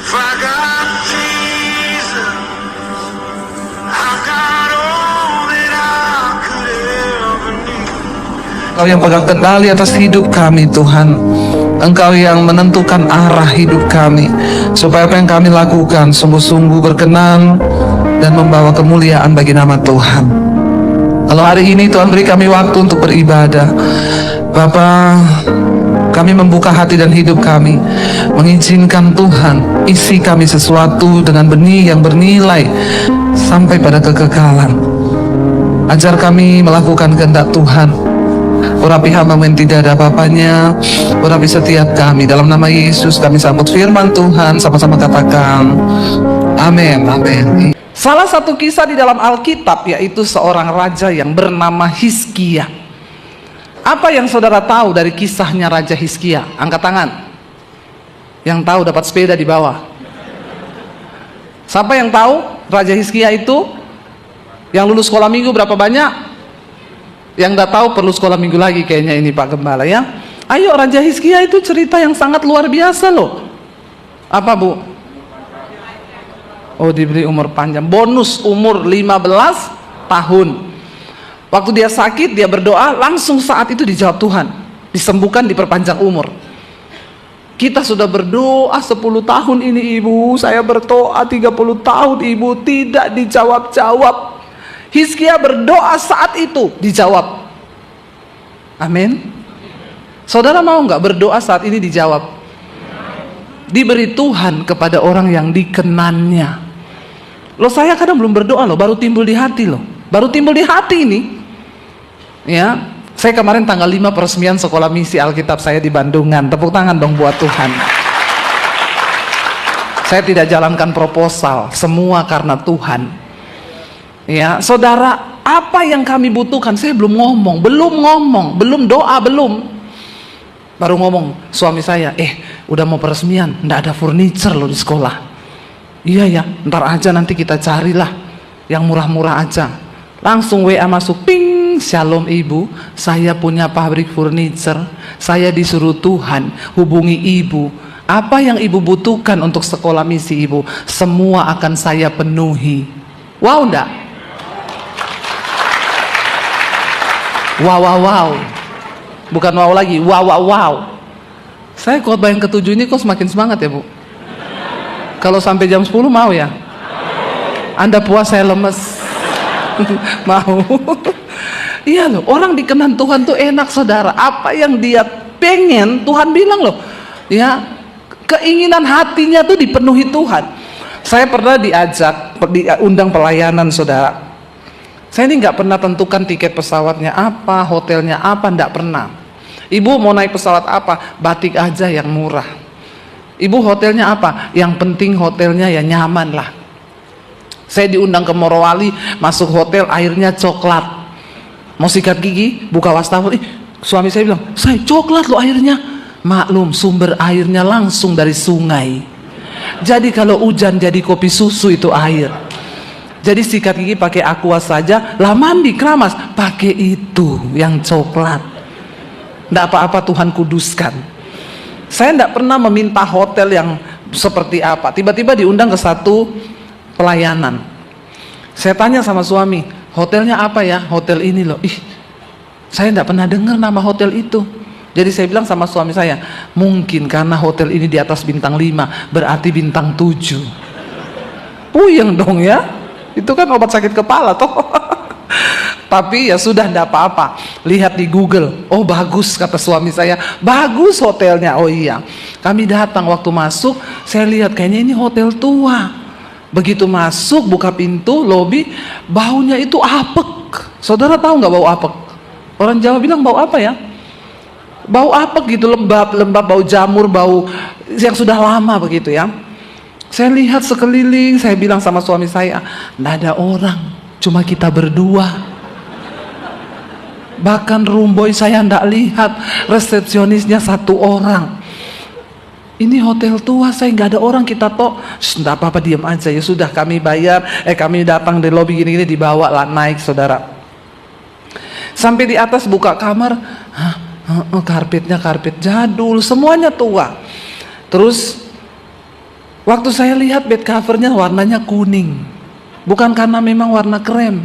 If I got Jesus, I got all that I could ever need. Engkau yang pegang kendali atas hidup kami, Tuhan. Engkau yang menentukan arah hidup kami, supaya apa yang kami lakukan sungguh-sungguh berkenan dan membawa kemuliaan bagi nama Tuhan. Kalau hari ini Tuhan beri kami waktu untuk beribadah, Bapa, kami membuka hati dan hidup kami, mengizinkan Tuhan isi kami sesuatu dengan benih yang bernilai sampai pada kekekalan. Ajar kami melakukan kehendak Tuhan. Urapi hamba yang tidak ada apa-apanya, urapi setiap kami. Dalam nama Yesus kami sambut firman Tuhan, sama-sama katakan amin, amin. Salah satu kisah di dalam Alkitab yaitu seorang raja yang bernama Hizkia. Apa yang saudara tahu dari kisahnya Raja Hizkia? Angkat tangan. Yang tahu dapat sepeda di bawah. Siapa yang tahu Raja Hizkia itu? Yang lulus sekolah minggu berapa banyak? Yang nggak tahu perlu sekolah minggu lagi kayaknya ini Pak Gembala ya. Ayo, Raja Hizkia itu cerita yang sangat luar biasa loh. Apa Bu? Oh, diberi umur panjang, bonus umur 15 tahun. Waktu dia sakit, dia berdoa, langsung saat itu dijawab Tuhan, disembuhkan, diperpanjang umur. Kita sudah berdoa 10 tahun ini Ibu, saya berdoa 30 tahun Ibu, tidak dijawab-jawab. Hizkia berdoa saat itu dijawab. Amin. Saudara mau nggak berdoa saat ini dijawab? Diberi Tuhan kepada orang yang dikenannya. Loh, saya kadang belum berdoa loh, baru timbul di hati loh, baru timbul di hati ini. Ya, saya kemarin tanggal 5 peresmian sekolah misi Alkitab saya di Bandungan. Tepuk tangan dong buat Tuhan. Saya tidak jalankan proposal, semua karena Tuhan. Ya, saudara, apa yang kami butuhkan? Saya belum ngomong, belum doa, belum. Baru ngomong, suami saya, udah mau peresmian, nggak ada furniture loh di sekolah. Iya ya, ntar aja nanti kita carilah yang murah-murah aja. Langsung WA masuk, ping, shalom Ibu, saya punya pabrik furniture, saya disuruh Tuhan hubungi Ibu. Apa yang Ibu butuhkan untuk sekolah misi Ibu, semua akan saya penuhi. Wow, enggak? Wow. Bukan wow lagi, wow. Saya khotbah yang ke-7 ini kok semakin semangat ya Bu? Kalau sampai jam 10 mau ya? Anda puas, saya lemes. Mau. Iya loh, orang dikenan Tuhan tuh enak saudara. Apa yang dia pengen, Tuhan bilang loh, ya, keinginan hatinya tuh dipenuhi Tuhan. Saya pernah diundang pelayanan saudara. Saya ini nggak pernah tentukan tiket pesawatnya apa, hotelnya apa, nggak pernah. Ibu mau naik pesawat apa? Batik aja yang murah. Ibu hotelnya apa? Yang penting hotelnya ya nyaman lah. Saya diundang ke Morowali, masuk hotel airnya coklat. Mau sikat gigi, buka wastafel, suami saya bilang, saya coklat loh airnya. Maklum, sumber airnya langsung dari sungai. Jadi kalau hujan jadi kopi susu itu air. Jadi sikat gigi pakai aqua saja, lah mandi keramas pakai itu yang coklat. Nggak apa-apa, Tuhan kuduskan. Saya nggak pernah meminta hotel yang seperti apa. Tiba-tiba diundang ke satu pelayanan. Saya tanya sama suami, hotelnya apa ya? Hotel ini loh. Saya nggak pernah dengar nama hotel itu. Jadi saya bilang sama suami saya, mungkin karena hotel ini di atas bintang 5, berarti bintang 7. Puyeng dong ya. Itu kan obat sakit kepala toh. Tapi ya sudah, enggak apa-apa. Lihat di Google. Oh bagus, kata suami saya. Bagus hotelnya. Oh iya. Kami datang, waktu masuk saya lihat kayaknya ini hotel tua. Begitu masuk, buka pintu, lobi, baunya itu apek. Saudara tahu nggak bau apek? Orang Jawa bilang bau apa ya? Bau apek gitu, lembab, bau jamur, bau yang sudah lama begitu ya. Saya lihat sekeliling, saya bilang sama suami saya, nggak ada orang, cuma kita berdua. Bahkan room boy saya nggak lihat, resepsionisnya 1 orang. Ini hotel tua, saya nggak ada orang, kita toh, nggak apa-apa, diam aja ya sudah, kami bayar, kami datang di lobi gini-gini, dibawa lah naik saudara. Sampai di atas buka kamar, karpetnya karpet jadul, semuanya tua. Terus Waktu saya lihat bed covernya warnanya kuning, bukan karena memang warna krem,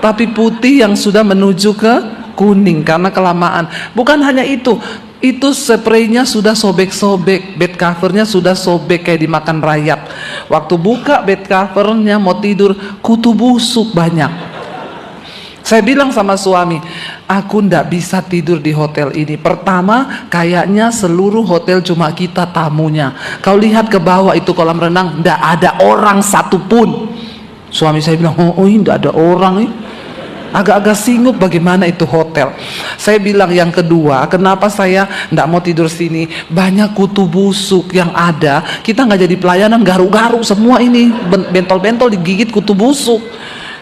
tapi putih yang sudah menuju ke kuning karena kelamaan. Bukan hanya itu spraynya sudah sobek-sobek, bed covernya sudah sobek kayak dimakan rayap. Waktu buka bed covernya mau tidur, kutu busuk banyak. Saya bilang sama suami, aku ndak bisa tidur di hotel ini. Pertama, kayaknya seluruh hotel cuma kita tamunya. Kau lihat ke bawah itu kolam renang, ndak ada orang satupun. Suami saya bilang, oh ini ndak ada orang nih. Agak-agak singgup bagaimana itu hotel. Saya bilang yang kedua, kenapa saya ndak mau tidur sini? Banyak kutu busuk yang ada. Kita nggak jadi pelayanan, garuk-garuk semua ini, bentol-bentol digigit kutu busuk.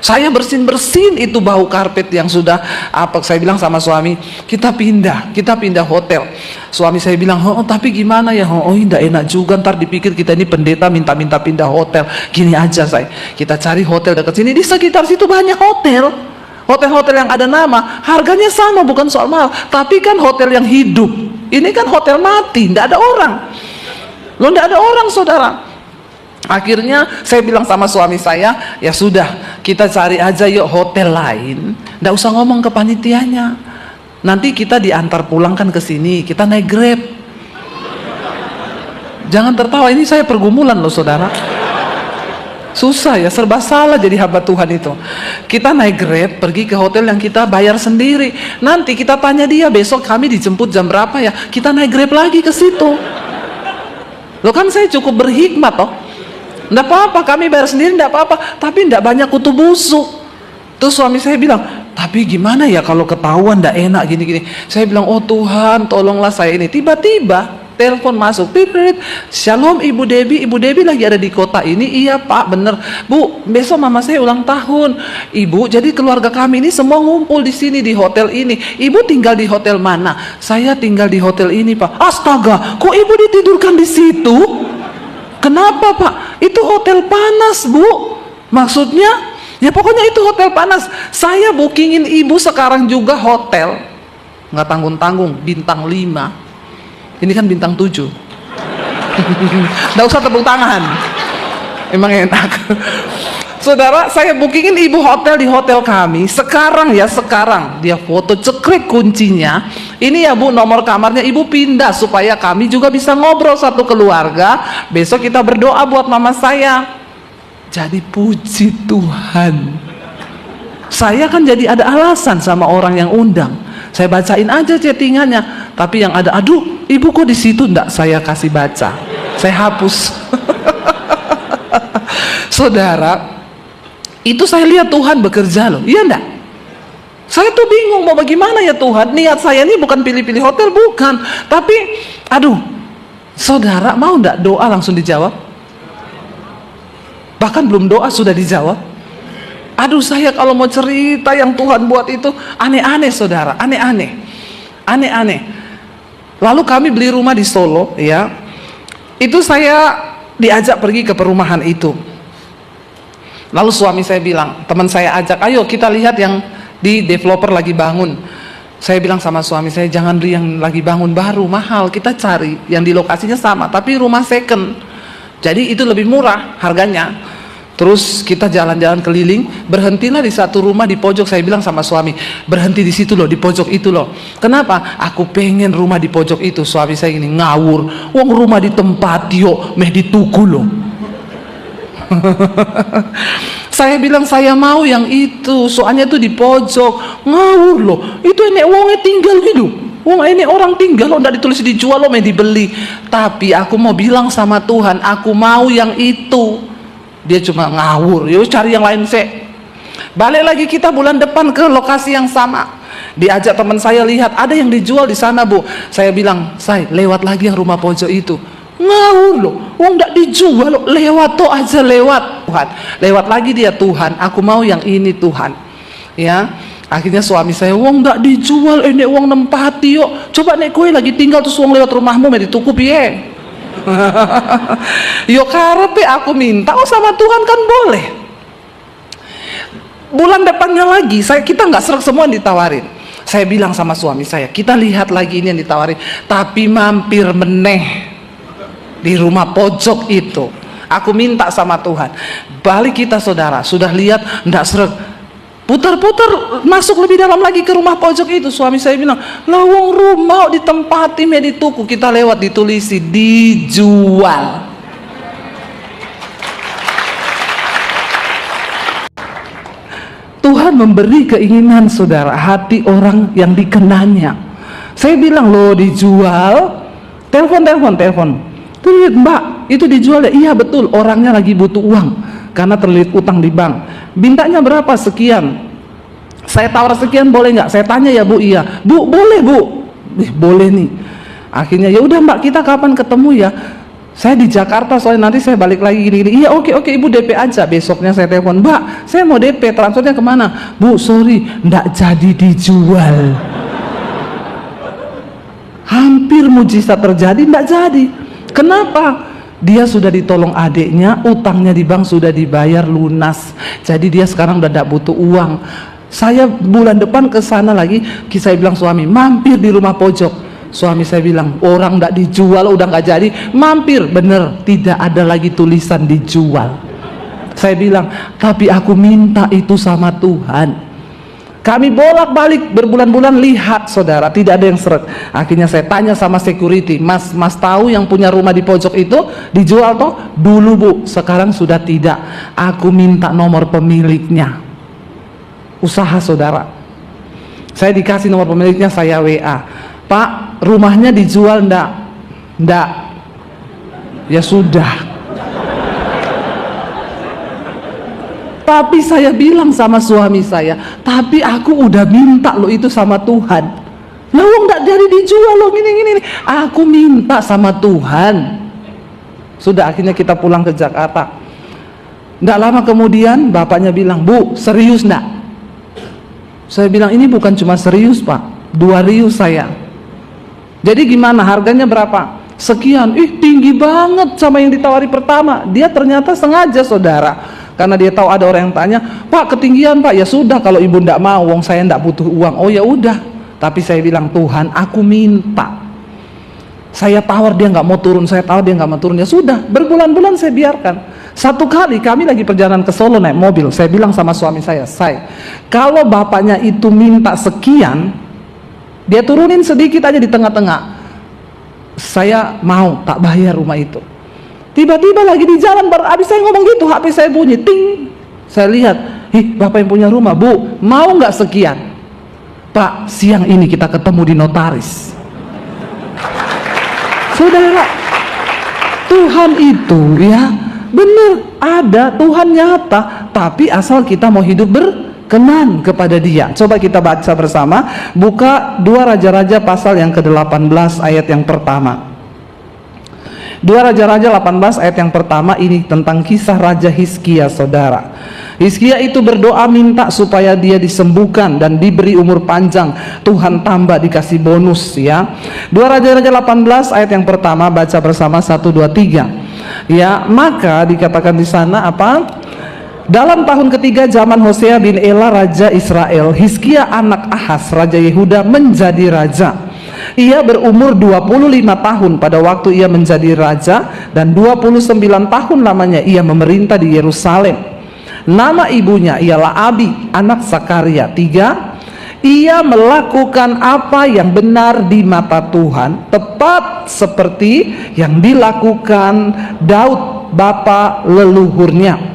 Saya bersin itu bau karpet yang sudah apa. Saya bilang sama suami, kita pindah hotel. Suami saya bilang, oh tapi gimana ya? Oh tidak enak juga, ntar dipikir kita ini pendeta minta pindah hotel. Gini aja kita cari hotel dekat sini. Di sekitar situ banyak hotel yang ada nama, harganya sama, bukan soal mahal, tapi kan hotel yang hidup. Ini kan hotel mati, tidak ada orang. Loh, tidak ada orang, saudara. Akhirnya saya bilang sama suami saya, ya sudah, kita cari aja yuk hotel lain. Nggak usah ngomong ke panitianya. Nanti kita diantar pulangkan ke sini, kita naik Grab. Jangan tertawa, ini saya pergumulan loh, saudara. Susah ya, serba salah jadi hamba Tuhan itu. Kita naik Grab, pergi ke hotel yang kita bayar sendiri. Nanti kita tanya dia, besok kami dijemput jam berapa ya? Kita naik Grab lagi ke situ. Loh kan saya cukup berhikmat toh. Nggak apa-apa, kami bayar sendiri, nggak apa-apa. Tapi nggak banyak kutu busuk. Terus suami saya bilang, tapi gimana ya kalau ketahuan nggak enak gini-gini. Saya bilang, oh Tuhan tolonglah saya ini. Tiba-tiba telepon masuk, pipit, Shalom Ibu Debbie lagi ada di kota ini. Iya Pak, bener Bu, besok mama saya ulang tahun. Ibu, jadi keluarga kami ini semua ngumpul di sini di hotel ini. Ibu tinggal di hotel mana? Saya tinggal di hotel ini Pak. Astaga, kok Ibu ditidurkan di situ? Kenapa Pak? Itu hotel panas Bu. Maksudnya? Ya pokoknya itu hotel panas. Saya bookingin Ibu sekarang juga hotel, nggak tanggung-tanggung, bintang 5. Ini kan bintang 7. Nggak usah tepuk tangan, emang enak. Saudara, saya bookingin Ibu hotel di hotel kami. Sekarang dia foto, cekrek kuncinya. Ini ya Bu, nomor kamarnya. Ibu pindah supaya kami juga bisa ngobrol satu keluarga. Besok kita berdoa buat mama saya. Jadi puji Tuhan, saya kan jadi ada alasan sama orang yang undang. Saya bacain aja chattingannya, tapi yang ada, aduh Ibu kok di situ, enggak saya kasih baca, saya hapus. Saudara, itu saya lihat Tuhan bekerja loh, iya enggak? Saya tuh bingung mau bagaimana ya Tuhan. Niat saya ini bukan pilih-pilih hotel, bukan, tapi aduh, saudara mau enggak doa langsung dijawab? Bahkan belum doa sudah dijawab. Aduh, saya kalau mau cerita yang Tuhan buat itu aneh-aneh saudara, aneh-aneh. Lalu kami beli rumah di Solo ya. Itu saya diajak pergi ke perumahan itu. Lalu suami saya bilang, teman saya ajak, ayo kita lihat yang di developer lagi bangun. Saya bilang sama suami saya, jangan beli yang lagi bangun baru, mahal. Kita cari yang di lokasinya sama, tapi rumah second. Jadi itu lebih murah harganya. Terus kita jalan-jalan keliling, berhentilah di satu rumah di pojok. Saya bilang sama suami, berhenti di situ loh, di pojok itu loh. Kenapa? Aku pengen rumah di pojok itu. Suami saya ini ngawur, wong rumah di tempat yo, meh di tuku loh. Saya bilang saya mau yang itu, soalnya itu di pojok. Ngawur loh, itu enek wongnya tinggal hidup. Wong ini orang tinggal loh, nggak ditulis dijual loh, meh dibeli. Tapi aku mau bilang sama Tuhan, aku mau yang itu. Dia cuma ngawur, yuk cari yang lain sih. Balik lagi kita bulan depan ke lokasi yang sama. Diajak teman saya lihat, ada yang dijual di sana Bu. Saya bilang, saya lewat lagi yang rumah pojok itu. Ngawur loh, wong nggak dijual loh, lewat tuh aja lewat. Tuhan, lewat lagi dia, Tuhan, aku mau yang ini Tuhan. Ya, akhirnya suami saya, wong nggak dijual, ini wong nempati yuk. Coba nek kue lagi tinggal terus wong lewat rumahmu, mesti tuku piye? Yo karepe aku minta, oh sama Tuhan kan boleh. Bulan depannya lagi, kita nggak serak semua yang ditawarin. Saya bilang sama suami saya, kita lihat lagi ini yang ditawarin, tapi mampir meneh. di rumah pojok itu. Aku minta sama Tuhan, balik kita saudara, sudah lihat ndak seret, putar-putar masuk lebih dalam lagi ke rumah pojok itu. Suami saya bilang, lawang rumah ditempati di tuku, kita lewat ditulisi dijual. Tuhan memberi keinginan saudara, hati orang yang dikenanya. Saya bilang, loh dijual, telepon. Tuh Mbak, itu dijual ya? Iya betul, orangnya lagi butuh uang karena terlilit utang di bank. Mintanya berapa? Sekian. Saya tawar sekian, boleh nggak? Saya tanya ya Bu, iya. Bu, boleh Bu. Boleh nih. Akhirnya ya udah Mbak, kita kapan ketemu ya? Saya di Jakarta soalnya, nanti saya balik lagi gini. Iya oke Ibu DP aja. Besoknya saya telepon, Mbak, saya mau DP, transfernya kemana? Bu, sorry, nggak jadi dijual. Hampir mujizat terjadi, nggak jadi. Kenapa? Dia sudah ditolong adiknya, utangnya di bank sudah dibayar lunas. Jadi dia sekarang udah tidak butuh uang. Saya bulan depan ke sana lagi, saya bilang suami, mampir di rumah pojok. Suami saya bilang, orang tidak dijual, udah nggak jadi, mampir. Bener, tidak ada lagi tulisan dijual. Saya bilang, tapi aku minta itu sama Tuhan. Kami bolak-balik berbulan-bulan, lihat saudara, tidak ada yang seret. Akhirnya saya tanya sama security, mas tahu yang punya rumah di pojok itu dijual toh? Dulu Bu, sekarang sudah tidak. Aku minta nomor pemiliknya. Usaha saudara, saya dikasih nomor pemiliknya, saya WA, Pak, rumahnya dijual ndak? Ya sudah. Tapi saya bilang sama suami saya, tapi aku udah minta lo itu sama Tuhan. Lo nggak jadi dijual lo gini. Aku minta sama Tuhan. Sudah, akhirnya kita pulang ke Jakarta. Nggak lama kemudian bapaknya bilang, Bu, serius nggak? Saya bilang, ini bukan cuma serius Pak, 2 rius saya. Jadi gimana, harganya berapa? Sekian. Tinggi banget sama yang ditawari pertama. Dia ternyata sengaja saudara, karena dia tahu ada orang yang tanya, Pak ketinggian Pak. Ya sudah, kalau ibu ndak mau, wong saya ndak butuh uang. Oh ya udah. Tapi saya bilang, Tuhan, aku minta. Saya tawar, dia nggak mau turun. Saya tawar, dia nggak mau turun. Ya sudah, berbulan-bulan saya biarkan. Satu kali kami lagi perjalanan ke Solo naik mobil, saya bilang sama suami saya, kalau bapaknya itu minta sekian, dia turunin sedikit aja di tengah-tengah, saya mau tak bayar rumah itu. Tiba-tiba lagi di jalan, baru habis saya ngomong gitu, HP saya bunyi, ting. Saya lihat, bapak yang punya rumah, Bu, mau nggak sekian? Pak, siang ini kita ketemu di notaris. Saudara, Tuhan itu ya benar ada, Tuhan nyata, tapi asal kita mau hidup berkenan kepada Dia. Coba kita baca bersama, buka 2 Raja-Raja pasal yang ke-18 ayat yang pertama. 2 Raja-Raja 18 ayat yang pertama, ini tentang kisah Raja Hizkia saudara. Hizkia itu berdoa minta supaya dia disembuhkan dan diberi umur panjang. Tuhan tambah, dikasih bonus ya. 2 Raja-Raja 18 ayat yang pertama, baca bersama 1, 2, 3. Ya, maka dikatakan di sana apa? Dalam tahun ketiga zaman Hosea bin Ela Raja Israel, Hizkia anak Ahaz Raja Yehuda menjadi raja. Ia berumur 25 tahun pada waktu ia menjadi raja, dan 29 tahun lamanya ia memerintah di Yerusalem. Nama ibunya ialah Abi, anak Sakaria. 3, ia melakukan apa yang benar di mata Tuhan, tepat seperti yang dilakukan Daud bapa leluhurnya.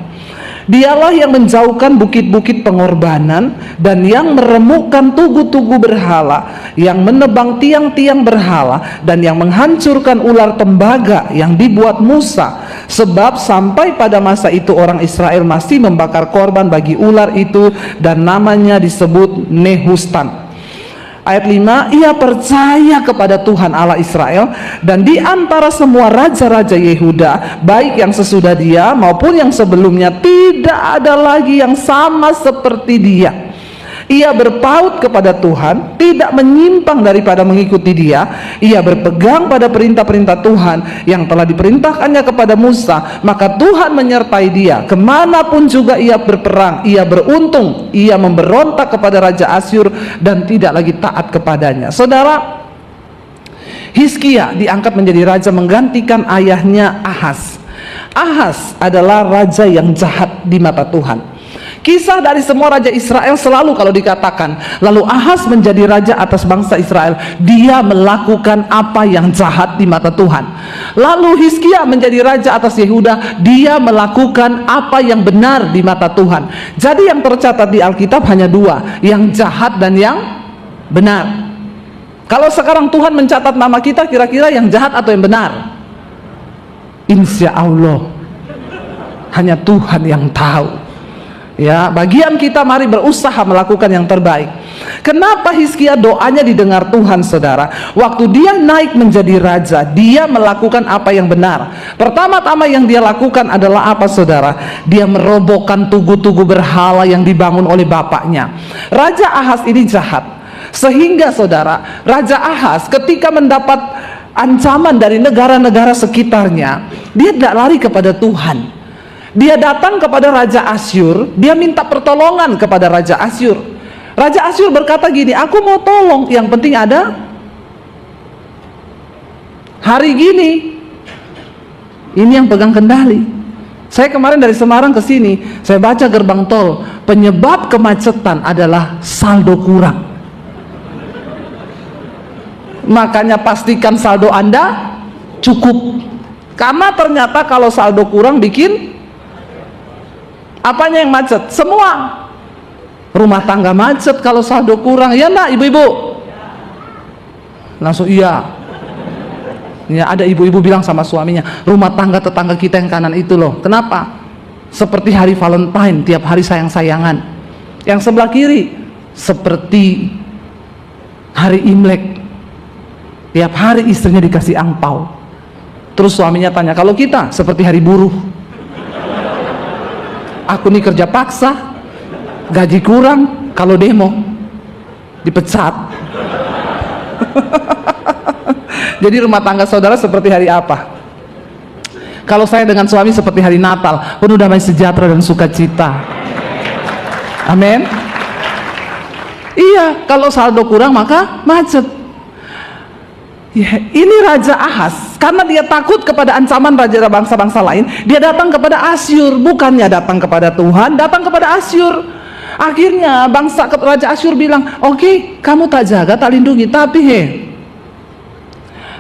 Dialah yang menjauhkan bukit-bukit pengorbanan dan yang meremukkan tugu-tugu berhala, yang menebang tiang-tiang berhala, dan yang menghancurkan ular tembaga yang dibuat Musa. Sebab sampai pada masa itu orang Israel masih membakar korban bagi ular itu, dan namanya disebut Nehustan. Ayat 5, ia percaya kepada Tuhan Allah Israel, dan di antara semua raja-raja Yehuda, baik yang sesudah dia maupun yang sebelumnya, tidak ada lagi yang sama seperti dia. Ia berpaut kepada Tuhan, tidak menyimpang daripada mengikuti Dia. Ia berpegang pada perintah-perintah Tuhan yang telah diperintahkannya kepada Musa. Maka Tuhan menyertai dia kemanapun juga ia berperang. Ia beruntung. Ia memberontak kepada Raja Asyur dan tidak lagi taat kepadanya. Saudara, Hizkia diangkat menjadi raja menggantikan ayahnya Ahaz. Ahaz adalah raja yang jahat di mata Tuhan. Kisah dari semua raja Israel selalu kalau dikatakan, lalu Ahaz menjadi raja atas bangsa Israel, dia melakukan apa yang jahat di mata Tuhan. Lalu Hizkia menjadi raja atas Yehuda, dia melakukan apa yang benar di mata Tuhan. Jadi yang tercatat di Alkitab hanya dua, yang jahat dan yang benar. Kalau sekarang Tuhan mencatat nama kita, kira-kira yang jahat atau yang benar? Insya Allah hanya Tuhan yang tahu. Ya, bagian kita mari berusaha melakukan yang terbaik. Kenapa Hizkia doanya didengar Tuhan, saudara? Waktu dia naik menjadi raja, dia melakukan apa yang benar. Pertama-tama yang dia lakukan adalah apa, saudara? Dia merobohkan tugu-tugu berhala yang dibangun oleh bapaknya. Raja Ahaz ini jahat, sehingga saudara, Raja Ahaz ketika mendapat ancaman dari negara-negara sekitarnya, dia tidak lari kepada Tuhan. Dia datang kepada Raja Asyur, dia minta pertolongan kepada Raja Asyur. Raja Asyur berkata gini, aku mau tolong, yang penting ada hari gini. Ini yang pegang kendali. Saya kemarin dari Semarang ke sini, saya baca gerbang tol, penyebab kemacetan adalah saldo kurang. Makanya pastikan saldo Anda cukup, karena ternyata kalau saldo kurang bikin apanya yang macet? Semua rumah tangga macet kalau saldo kurang, ya enggak ibu-ibu? Langsung iya. Ya, ada ibu-ibu bilang sama suaminya, rumah tangga tetangga kita yang kanan itu loh, kenapa? Seperti hari Valentine, tiap hari sayang-sayangan. Yang sebelah kiri seperti hari Imlek, tiap hari istrinya dikasih angpau. Terus suaminya tanya, kalau kita seperti hari buruh, aku nih kerja paksa, gaji kurang, kalau demo dipecat. Jadi rumah tangga saudara seperti hari apa? Kalau saya dengan suami seperti hari Natal, penuh damai sejahtera dan sukacita. Amin. Iya, kalau saldo kurang maka macet. Ya, ini Raja Ahaz, karena dia takut kepada ancaman raja bangsa-bangsa lain, dia datang kepada Asyur, bukannya datang kepada Tuhan, datang kepada Asyur. Akhirnya bangsa Raja Asyur bilang, oke, kamu tak jaga, tak lindungi, tapi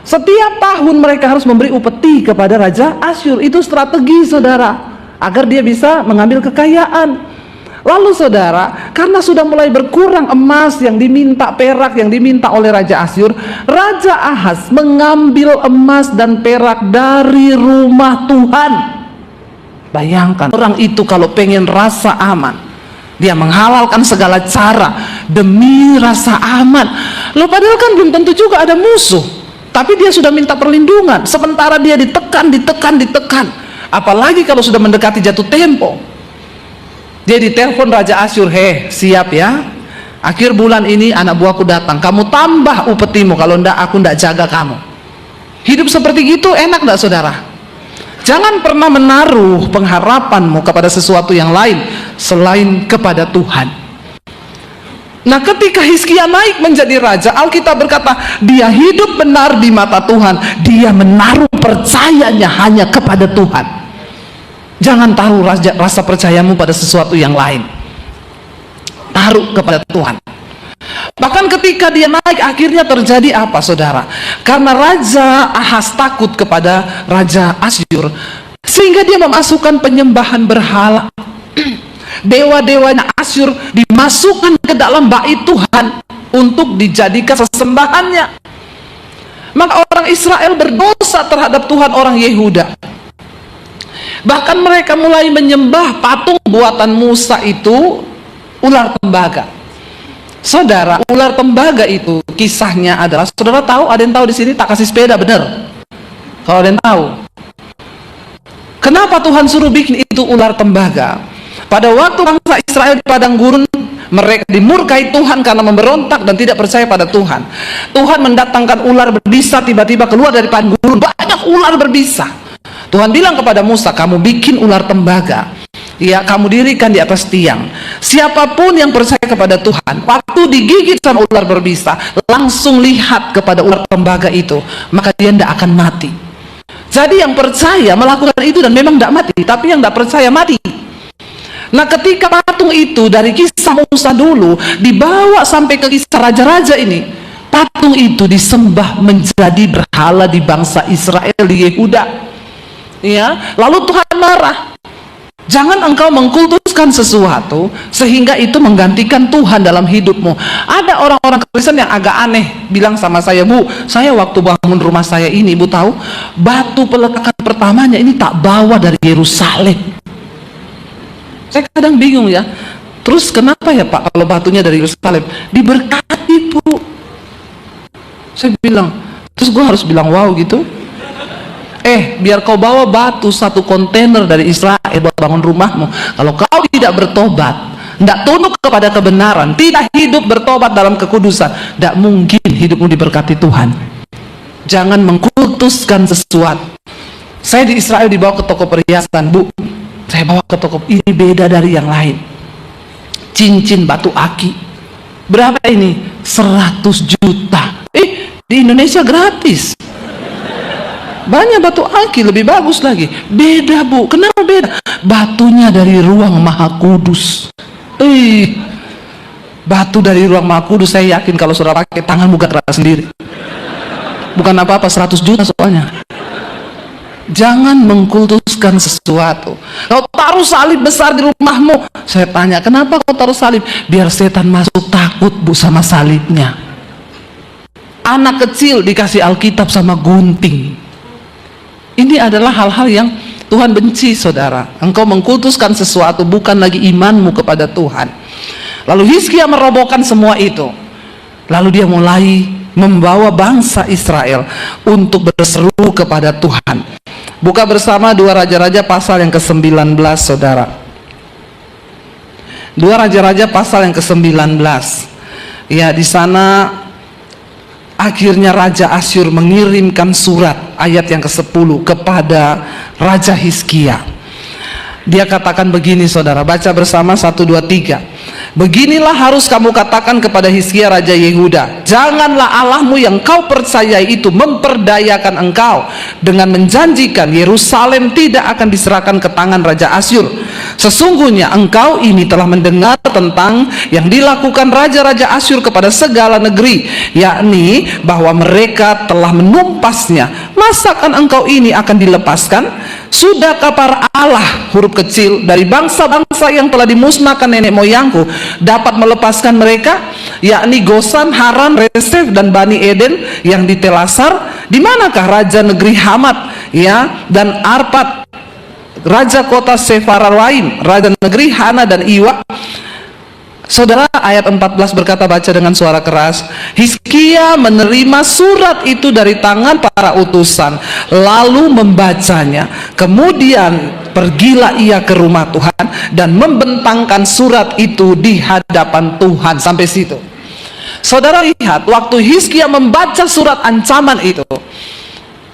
setiap tahun mereka harus memberi upeti kepada Raja Asyur. Itu strategi, saudara, agar dia bisa mengambil kekayaan. Lalu saudara, karena sudah mulai berkurang emas yang diminta, perak yang diminta oleh Raja Asyur, Raja Ahaz mengambil emas dan perak dari rumah Tuhan. Bayangkan, orang itu kalau pengen rasa aman, dia menghalalkan segala cara demi rasa aman. Loh, padahal kan belum tentu juga ada musuh, tapi dia sudah minta perlindungan. Sementara dia ditekan. Apalagi kalau sudah mendekati jatuh tempo. Dia ditelepon Raja Asyur, siap ya, akhir bulan ini anak buahku datang, kamu tambah upetimu, kalau enggak aku enggak jaga kamu. Hidup seperti gitu enak enggak, saudara? Jangan pernah menaruh pengharapanmu kepada sesuatu yang lain selain kepada Tuhan. Nah, ketika Hizkia naik menjadi raja, Alkitab berkata dia hidup benar di mata Tuhan, dia menaruh percayanya hanya kepada Tuhan. Jangan taruh rasa percayamu pada sesuatu yang lain, taruh kepada Tuhan. Bahkan ketika dia naik, akhirnya terjadi apa, saudara? Karena Raja Ahaz takut kepada Raja Asyur, sehingga dia memasukkan penyembahan berhala. Dewa-dewanya Asyur dimasukkan ke dalam bait Tuhan untuk dijadikan sesembahannya. Maka orang Israel berdosa terhadap Tuhan orang Yehuda. Bahkan mereka mulai menyembah patung buatan Musa itu, ular tembaga. Saudara, ular tembaga itu kisahnya adalah, saudara tahu, ada yang tahu di sini tak kasih sepeda, benar? Kalau ada yang tahu, kenapa Tuhan suruh bikin itu ular tembaga? Pada waktu bangsa Israel di padang gurun, mereka dimurkai Tuhan karena memberontak dan tidak percaya pada Tuhan. Tuhan mendatangkan ular berbisa, tiba-tiba keluar dari padang gurun, banyak ular berbisa. Tuhan bilang kepada Musa, kamu bikin ular tembaga. Ya, kamu dirikan di atas tiang. Siapapun yang percaya kepada Tuhan, waktu digigit sama ular berbisa, langsung lihat kepada ular tembaga itu, maka dia tidak akan mati. Jadi yang percaya melakukan itu dan memang tidak mati, tapi yang tidak percaya mati. Nah, ketika patung itu dari kisah Musa dulu dibawa sampai ke kisah raja-raja ini, patung itu disembah menjadi berhala di bangsa Israel, di Yehuda. Ya, lalu Tuhan marah. Jangan engkau mengkultuskan sesuatu sehingga itu menggantikan Tuhan dalam hidupmu. Ada orang-orang Kristen yang agak aneh bilang sama saya, Bu, saya waktu bangun rumah saya ini, Bu tahu, batu peletakan pertamanya ini tak bawa dari Yerusalem. Saya kadang bingung ya, terus kenapa ya Pak kalau batunya dari Yerusalem? Diberkati, Bu. Saya bilang, terus gue harus bilang wow gitu? Biar kau bawa batu 1 kontainer dari Israel buat bangun rumahmu, kalau kau tidak bertobat, tidak tunduk kepada kebenaran, tidak hidup bertobat dalam kekudusan, tidak mungkin hidupmu diberkati Tuhan. Jangan mengkultuskan sesuatu. Saya di Israel dibawa ke toko perhiasan, Bu, saya bawa ke toko, ini beda dari yang lain. Cincin batu aki, berapa ini? 100 juta. Di Indonesia gratis. Banyak batu aki lebih bagus lagi. Beda, Bu. Kenapa beda? Batunya dari ruang Maha Kudus. Batu dari ruang Maha Kudus, saya yakin kalau saudara pakai tangan bukan keras sendiri. Bukan apa-apa, 100 juta soalnya. Jangan mengkultuskan sesuatu. Kau taruh salib besar di rumahmu. Saya tanya, kenapa kau taruh salib? Biar setan masuk takut, Bu, sama salibnya. Anak kecil dikasih Alkitab sama gunting. Ini adalah hal-hal yang Tuhan benci, saudara. Engkau mengkultuskan sesuatu, bukan lagi imanmu kepada Tuhan. Lalu Hizkia merobohkan semua itu. Lalu dia mulai membawa bangsa Israel untuk berseru kepada Tuhan. Buka bersama 2 Raja-Raja pasal yang ke-19, saudara. 2 Raja-Raja pasal yang ke-19. Ya, di sana akhirnya Raja Asyur mengirimkan surat, ayat yang ke-10, kepada Raja Hizkia. Dia katakan begini, saudara, baca bersama 1, 2, 3. Beginilah harus kamu katakan kepada Hizkia Raja Yehuda, janganlah Allahmu yang kau percayai itu memperdayakan engkau dengan menjanjikan Yerusalem tidak akan diserahkan ke tangan Raja Asyur. Sesungguhnya engkau ini telah mendengar tentang yang dilakukan raja-raja Asyur kepada segala negeri, yakni bahwa mereka telah menumpasnya. Masakan engkau ini akan dilepaskan? Sudahkah para Allah, huruf kecil, dari bangsa-bangsa yang telah dimusnahkan nenek moyangku dapat melepaskan mereka, yakni Gosan, Haran, Resef, dan Bani Eden yang di Telasar? Di manakah raja negeri Hamat, ya, dan Arpad, raja kota Sefarwaim, raja negeri Hana dan Iwa? Saudara, ayat 14 berkata, baca dengan suara keras, Hizkia menerima surat itu dari tangan para utusan, lalu membacanya. Kemudian pergilah ia ke rumah Tuhan dan membentangkan surat itu di hadapan Tuhan. Sampai situ. Saudara lihat, waktu Hizkia membaca surat ancaman itu,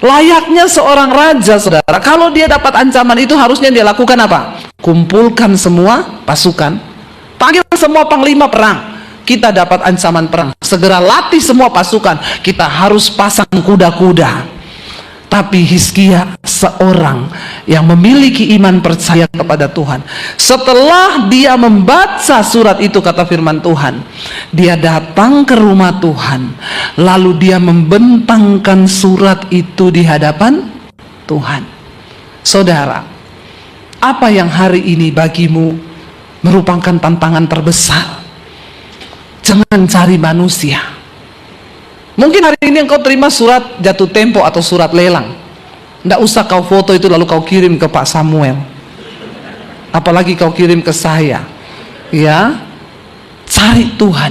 layaknya seorang raja, saudara, kalau dia dapat ancaman itu harusnya dia lakukan apa? Kumpulkan semua pasukan, panggil semua panglima perang. Kita dapat ancaman perang, segera latih semua pasukan, kita harus pasang kuda-kuda. Tapi Hizkia seorang yang memiliki iman percaya kepada Tuhan. Setelah dia membaca surat itu, kata firman Tuhan, dia datang ke rumah Tuhan, lalu dia membentangkan surat itu di hadapan Tuhan. Saudara, apa yang hari ini bagimu merupakan tantangan terbesar? Jangan cari manusia. Mungkin hari ini engkau terima surat jatuh tempo atau surat lelang, tidak usah kau foto itu lalu kau kirim ke Pak Samuel, apalagi kau kirim ke saya. Ya, cari Tuhan,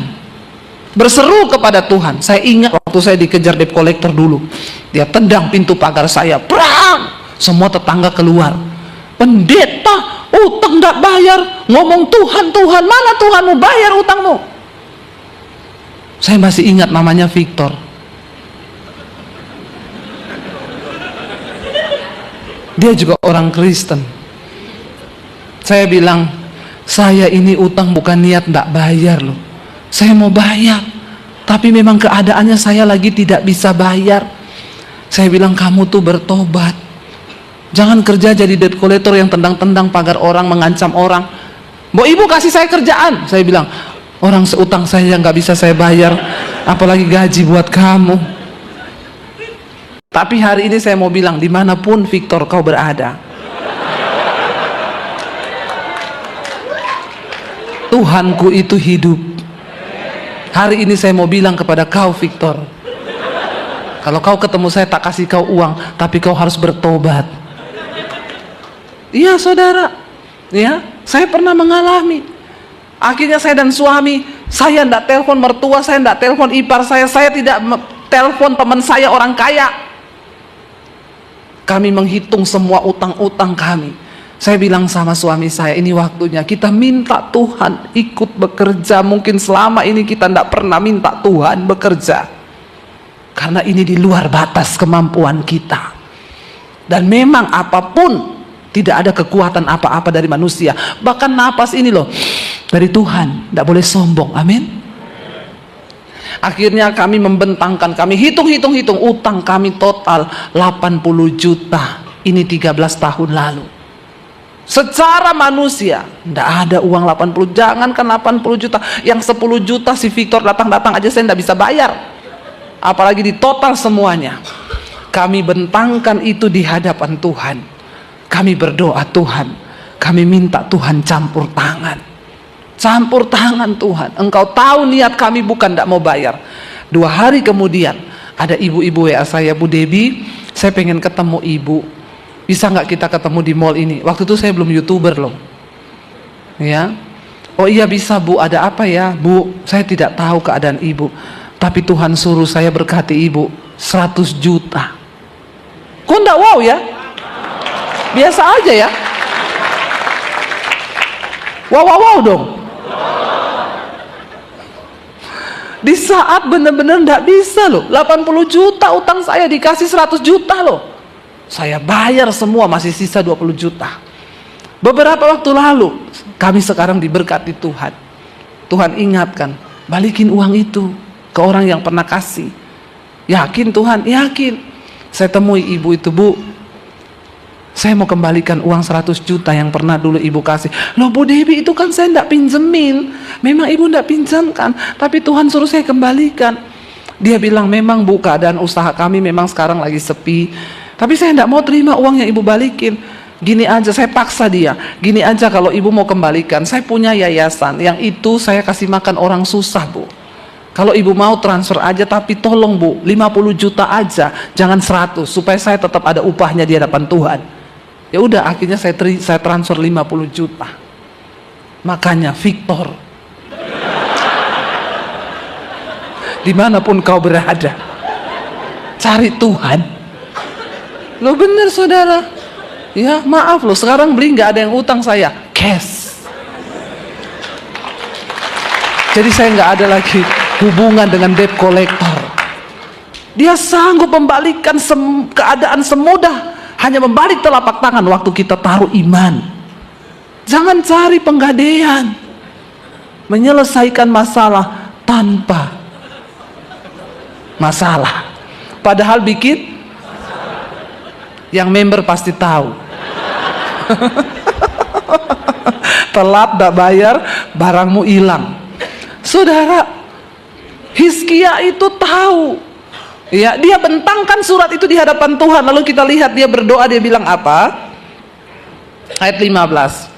berseru kepada Tuhan. Saya ingat waktu saya dikejar debt collector dulu, dia tendang pintu pagar saya, perang, semua tetangga keluar. Pendeta, utang tidak bayar, ngomong Tuhan, Tuhan, mana Tuhanmu, bayar utangmu. Saya masih ingat namanya Victor. Dia juga orang Kristen. Saya bilang, saya ini utang bukan niat nggak bayar loh. Saya mau bayar, tapi memang keadaannya saya lagi tidak bisa bayar. Saya bilang, kamu tuh bertobat. Jangan kerja jadi debt collector yang tendang-tendang pagar orang, mengancam orang. Mbok ibu kasih saya kerjaan. Saya bilang, orang seutang saya yang nggak bisa saya bayar, apalagi gaji buat kamu. Tapi hari ini saya mau bilang, dimanapun Victor kau berada, Tuhanku itu hidup. Hari ini saya mau bilang kepada kau Victor, kalau kau ketemu saya tak kasih kau uang, tapi kau harus bertobat. Iya saudara, ya, saya pernah mengalami. Akhirnya saya dan suami, saya tidak telepon mertua, saya tidak telepon ipar saya tidak telepon teman saya orang kaya. Kami menghitung semua utang-utang kami. Saya bilang sama suami saya, ini waktunya kita minta Tuhan ikut bekerja. Mungkin selama ini kita tidak pernah minta Tuhan bekerja, karena ini di luar batas kemampuan kita. Dan memang apapun, tidak ada kekuatan apa-apa dari manusia. Bahkan napas ini loh, dari Tuhan, tidak boleh sombong. Amin. Akhirnya kami membentangkan, kami hitung utang kami total 80 juta. Ini 13 tahun lalu. Secara manusia tidak ada uang 80, jangankan 80 juta, yang 10 juta si Victor datang-datang aja saya tidak bisa bayar, apalagi di total semuanya. Kami bentangkan itu di hadapan Tuhan. Kami berdoa, Tuhan, kami minta Tuhan campur tangan Tuhan. Engkau tahu niat kami bukan tidak mau bayar. 2 hari kemudian ada ibu-ibu WA saya, Bu Debbie, saya pengen ketemu ibu, bisa nggak kita ketemu di mall ini? Waktu itu saya belum YouTuber loh, ya. Oh iya bisa Bu, ada apa ya Bu? Saya tidak tahu keadaan ibu, tapi Tuhan suruh saya berkati ibu 100 juta. Kok enggak wow ya? Biasa aja ya. Wow dong. Di saat benar-benar enggak bisa loh, 80 juta utang saya dikasih 100 juta loh. Saya bayar semua, masih sisa 20 juta. Beberapa waktu lalu, kami sekarang diberkati Tuhan. Tuhan ingatkan, balikin uang itu ke orang yang pernah kasih. Yakin Tuhan? Yakin. Saya temui ibu itu, Bu, saya mau kembalikan uang 100 juta yang pernah dulu ibu kasih. Loh Bu Debbie, itu kan saya tidak pinjemin. Memang ibu tidak pinjamkan, tapi Tuhan suruh saya kembalikan. Dia bilang, memang Bu, keadaan usaha kami memang sekarang lagi sepi, tapi saya tidak mau terima uang yang ibu balikin. Gini aja, saya paksa dia, gini aja, kalau ibu mau kembalikan, saya punya yayasan, yang itu saya kasih makan orang susah Bu. Kalau ibu mau transfer aja, tapi tolong Bu, 50 juta aja, jangan 100, supaya saya tetap ada upahnya di hadapan Tuhan. Ya udah, akhirnya saya transfer 50 juta. Makanya Victor, dimanapun kau berada, cari Tuhan. Loh bener saudara, ya maaf loh, sekarang beli nggak ada yang utang saya, cash. Jadi saya nggak ada lagi hubungan dengan debt collector. Dia sanggup membalikkan keadaan semudah hanya membalik telapak tangan waktu kita taruh iman. Jangan cari penggadean, menyelesaikan masalah tanpa masalah, padahal bikin. Yang member pasti tahu. Telat tak bayar, barangmu hilang. Saudara, Hizkia itu tahu. Ya, dia bentangkan surat itu di hadapan Tuhan. Lalu kita lihat dia berdoa, dia bilang apa? Ayat 15.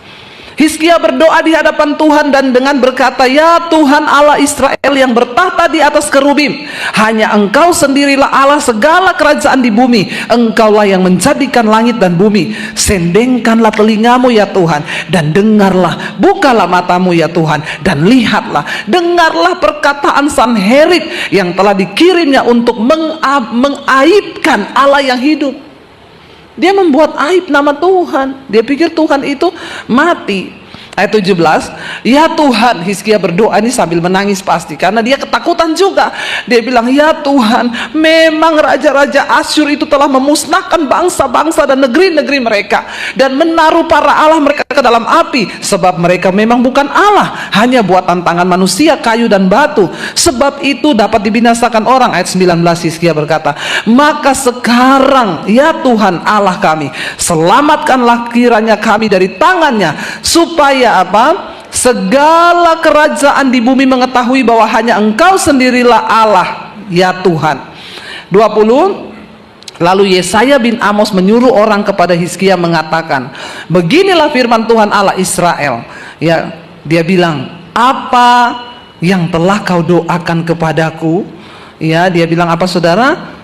Hizkia berdoa di hadapan Tuhan dan dengan berkata, ya Tuhan Allah Israel yang bertahta di atas kerubim, hanya Engkau sendirilah Allah segala kerajaan di bumi. Engkaulah yang menjadikan langit dan bumi. Sendengkanlah telingamu ya Tuhan, dan dengarlah, bukalah matamu ya Tuhan, dan lihatlah, dengarlah perkataan Sanherib yang telah dikirimnya untuk mengaibkan Allah yang hidup. Dia membuat aib nama Tuhan. Dia pikir Tuhan itu mati. Ayat 17, ya Tuhan, Hizkia berdoa ini sambil menangis pasti, karena dia ketakutan juga. Dia bilang, ya Tuhan, memang raja-raja Asyur itu telah memusnahkan bangsa-bangsa dan negeri-negeri mereka, dan menaruh para Allah mereka ke dalam api, sebab mereka memang bukan Allah, hanya buatan tangan manusia, kayu dan batu. Sebab itu dapat dibinasakan orang. Ayat 19 Hizkia berkata, maka sekarang ya Tuhan Allah kami, selamatkanlah kiranya kami dari tangannya, supaya apa? Segala kerajaan di bumi mengetahui bahwa hanya Engkau sendirilah Allah, ya Tuhan. 20. Lalu Yesaya bin Amos menyuruh orang kepada Hizkia mengatakan, beginilah firman Tuhan Allah Israel. Ya, dia bilang, apa yang telah kau doakan kepadaku? Ya, dia bilang apa saudara?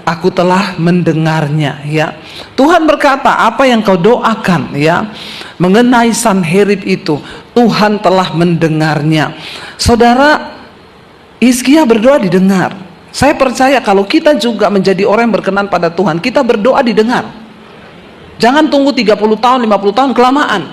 Aku telah mendengarnya. Ya, Tuhan berkata, apa yang kau doakan, ya, mengenai Sanherib itu, Tuhan telah mendengarnya. Saudara, Hizkia berdoa didengar. Saya percaya kalau kita juga menjadi orang yang berkenan pada Tuhan, kita berdoa didengar. Jangan tunggu 30 tahun, 50 tahun, kelamaan.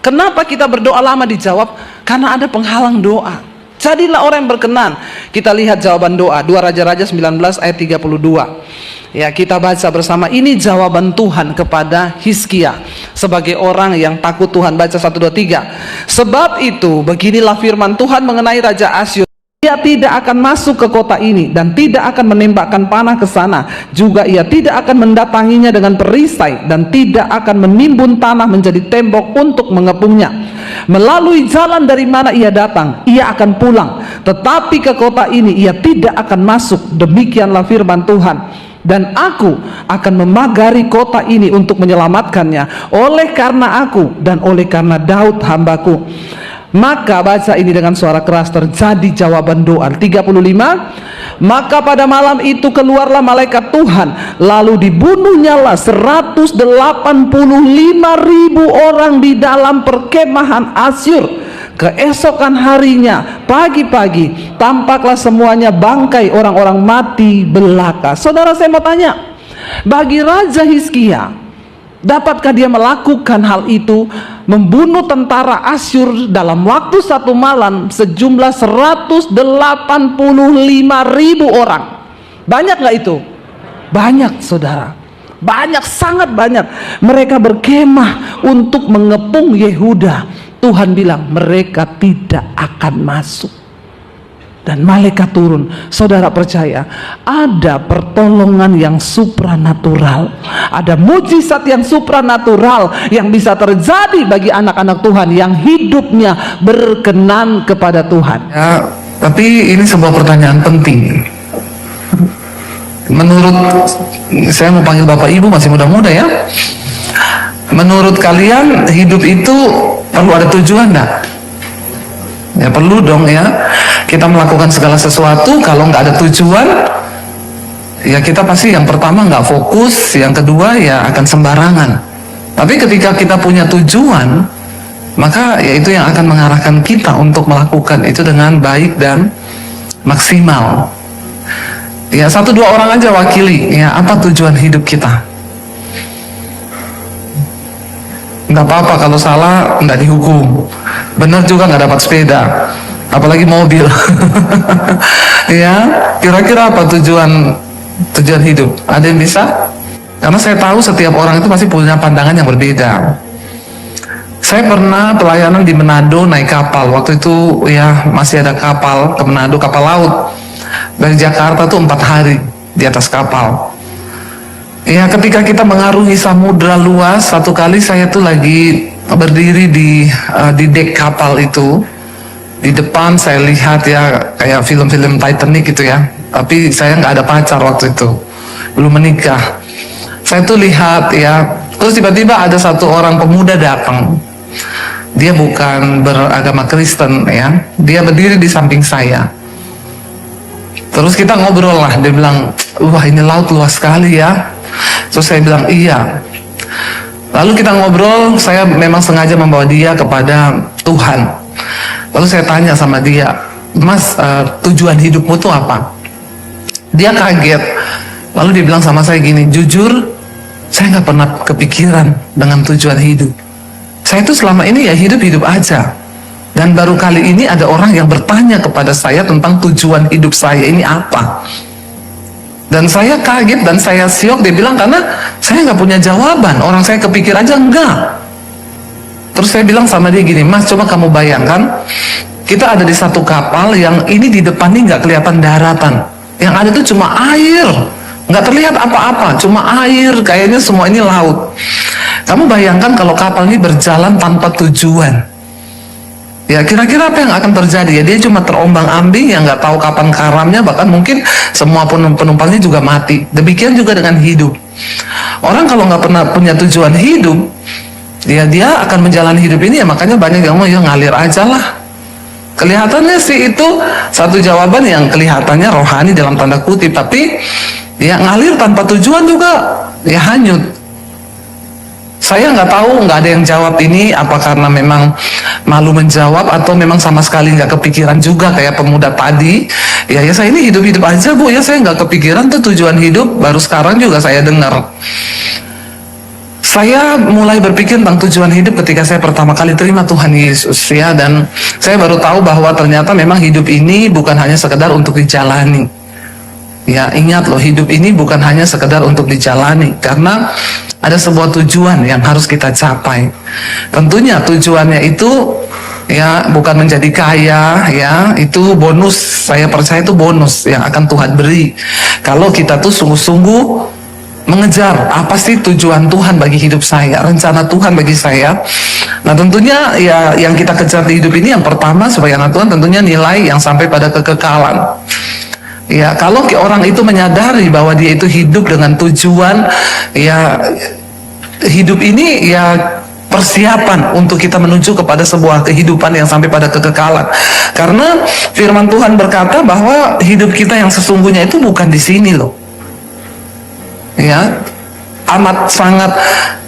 Kenapa kita berdoa lama dijawab? Karena ada penghalang doa. Jadilah orang yang berkenan. Kita lihat jawaban doa 2 Raja-Raja 19 ayat 32. Ya, kita baca bersama. Ini jawaban Tuhan kepada Hizkia sebagai orang yang takut Tuhan. Baca 1, 2, 3. Sebab itu beginilah firman Tuhan mengenai Raja Asyur. Ia tidak akan masuk ke kota ini dan tidak akan menembakkan panah ke sana. Juga ia tidak akan mendatanginya dengan perisai dan tidak akan menimbun tanah menjadi tembok untuk mengepungnya. Melalui jalan dari mana ia datang, ia akan pulang. Tetapi ke kota ini ia tidak akan masuk. Demikianlah firman Tuhan. Dan aku akan memagari kota ini untuk menyelamatkannya, oleh karena aku dan oleh karena Daud hambaku. Maka baca ini dengan suara keras, terjadi jawaban doa. 35. Maka pada malam itu keluarlah malaikat Tuhan, lalu dibunuhnyalah 185.000 orang di dalam perkemahan Asyur. Keesokan harinya pagi-pagi tampaklah semuanya bangkai orang-orang mati belaka. Saudara, saya mau tanya, bagi Raja Hizkia, dapatkah dia melakukan hal itu, membunuh tentara Asyur dalam waktu satu malam sejumlah 185.000 orang? Banyak nggak itu? Banyak, saudara. Banyak, sangat banyak. Mereka berkemah untuk mengepung Yehuda. Tuhan bilang mereka tidak akan masuk. Dan malaikat turun. Saudara percaya, ada pertolongan yang supranatural, ada mujizat yang supranatural yang bisa terjadi bagi anak-anak Tuhan yang hidupnya berkenan kepada Tuhan. Ya, tapi ini sebuah pertanyaan penting. Menurut, saya mau panggil Bapak Ibu masih muda-muda ya. Menurut kalian hidup itu perlu ada tujuan enggak? Ya perlu dong ya. Kita melakukan segala sesuatu kalau nggak ada tujuan, ya kita pasti yang pertama nggak fokus, yang kedua ya akan sembarangan. Tapi ketika kita punya tujuan, maka ya itu yang akan mengarahkan kita untuk melakukan itu dengan baik dan maksimal. Ya 1-2 orang aja wakili, ya apa tujuan hidup kita? Nggak apa-apa kalau salah nggak dihukum, benar juga nggak dapat sepeda, apalagi mobil. Ya, kira-kira apa tujuan hidup? Ada yang bisa? Karena saya tahu setiap orang itu pasti punya pandangan yang berbeda. Saya pernah pelayanan di Manado naik kapal. Waktu itu ya masih ada kapal ke Manado, kapal laut dari Jakarta tuh 4 hari di atas kapal. Ya, ketika kita mengarungi samudra luas, satu kali saya tuh lagi berdiri di dek kapal itu. Di depan saya lihat ya kayak film-film Titanic gitu ya. Tapi saya nggak ada pacar waktu itu, belum menikah. Saya tuh lihat ya, terus tiba-tiba ada satu orang pemuda datang. Dia bukan beragama Kristen ya. Dia berdiri di samping saya. Terus kita ngobrol lah. Dia bilang, wah ini laut luas sekali ya. Terus saya bilang iya. Lalu kita ngobrol, saya memang sengaja membawa dia kepada Tuhan. Lalu saya tanya sama dia, Mas, tujuan hidupmu tuh apa? Dia kaget. Lalu dia bilang sama saya gini, jujur saya nggak pernah kepikiran dengan tujuan hidup. Saya tuh selama ini ya hidup-hidup aja. Dan baru kali ini ada orang yang bertanya kepada saya tentang tujuan hidup saya ini apa. Dan saya kaget dan saya syok. Dia bilang karena saya nggak punya jawaban. Orang saya kepikir aja enggak. Terus saya bilang sama dia gini, Mas, coba kamu bayangkan, kita ada di satu kapal yang ini di depan ini nggak kelihatan daratan, yang ada tuh cuma air, nggak terlihat apa-apa, cuma air, kayaknya semua ini laut. Kamu bayangkan kalau kapal ini berjalan tanpa tujuan, ya kira-kira apa yang akan terjadi? Ya dia cuma terombang-ambing, yang nggak tahu kapan karamnya, bahkan mungkin semua penumpangnya juga mati. Demikian juga dengan hidup. Orang kalau nggak pernah punya tujuan hidup, dia akan menjalani hidup ini, ya makanya banyak yang mau ya ngalir aja lah. Kelihatannya sih itu satu jawaban yang kelihatannya rohani dalam tanda kutip, tapi ya ngalir tanpa tujuan juga ya hanyut. Saya nggak tahu, nggak ada yang jawab ini, apa karena memang malu menjawab atau memang sama sekali nggak kepikiran juga kayak pemuda tadi. Ya saya ini hidup-hidup aja Bu, ya saya nggak kepikiran tuh tujuan hidup, baru sekarang juga saya dengar. Saya mulai berpikir tentang tujuan hidup ketika saya pertama kali terima Tuhan Yesus, ya, dan saya baru tahu bahwa ternyata memang hidup ini bukan hanya sekedar untuk dijalani. Ya, ingat loh, hidup ini bukan hanya sekedar untuk dijalani, karena ada sebuah tujuan yang harus kita capai. Tentunya tujuannya itu ya bukan menjadi kaya, ya, itu bonus. Saya percaya itu bonus yang akan Tuhan beri kalau kita tuh sungguh-sungguh mengejar apa sih tujuan Tuhan bagi hidup saya, rencana Tuhan bagi saya. Nah tentunya ya yang kita kejar di hidup ini yang pertama sebagai anak Tuhan tentunya nilai yang sampai pada kekekalan. Ya kalau orang itu menyadari bahwa dia itu hidup dengan tujuan, ya hidup ini ya persiapan untuk kita menuju kepada sebuah kehidupan yang sampai pada kekekalan. Karena firman Tuhan berkata bahwa hidup kita yang sesungguhnya itu bukan di sini loh. Ya, amat sangat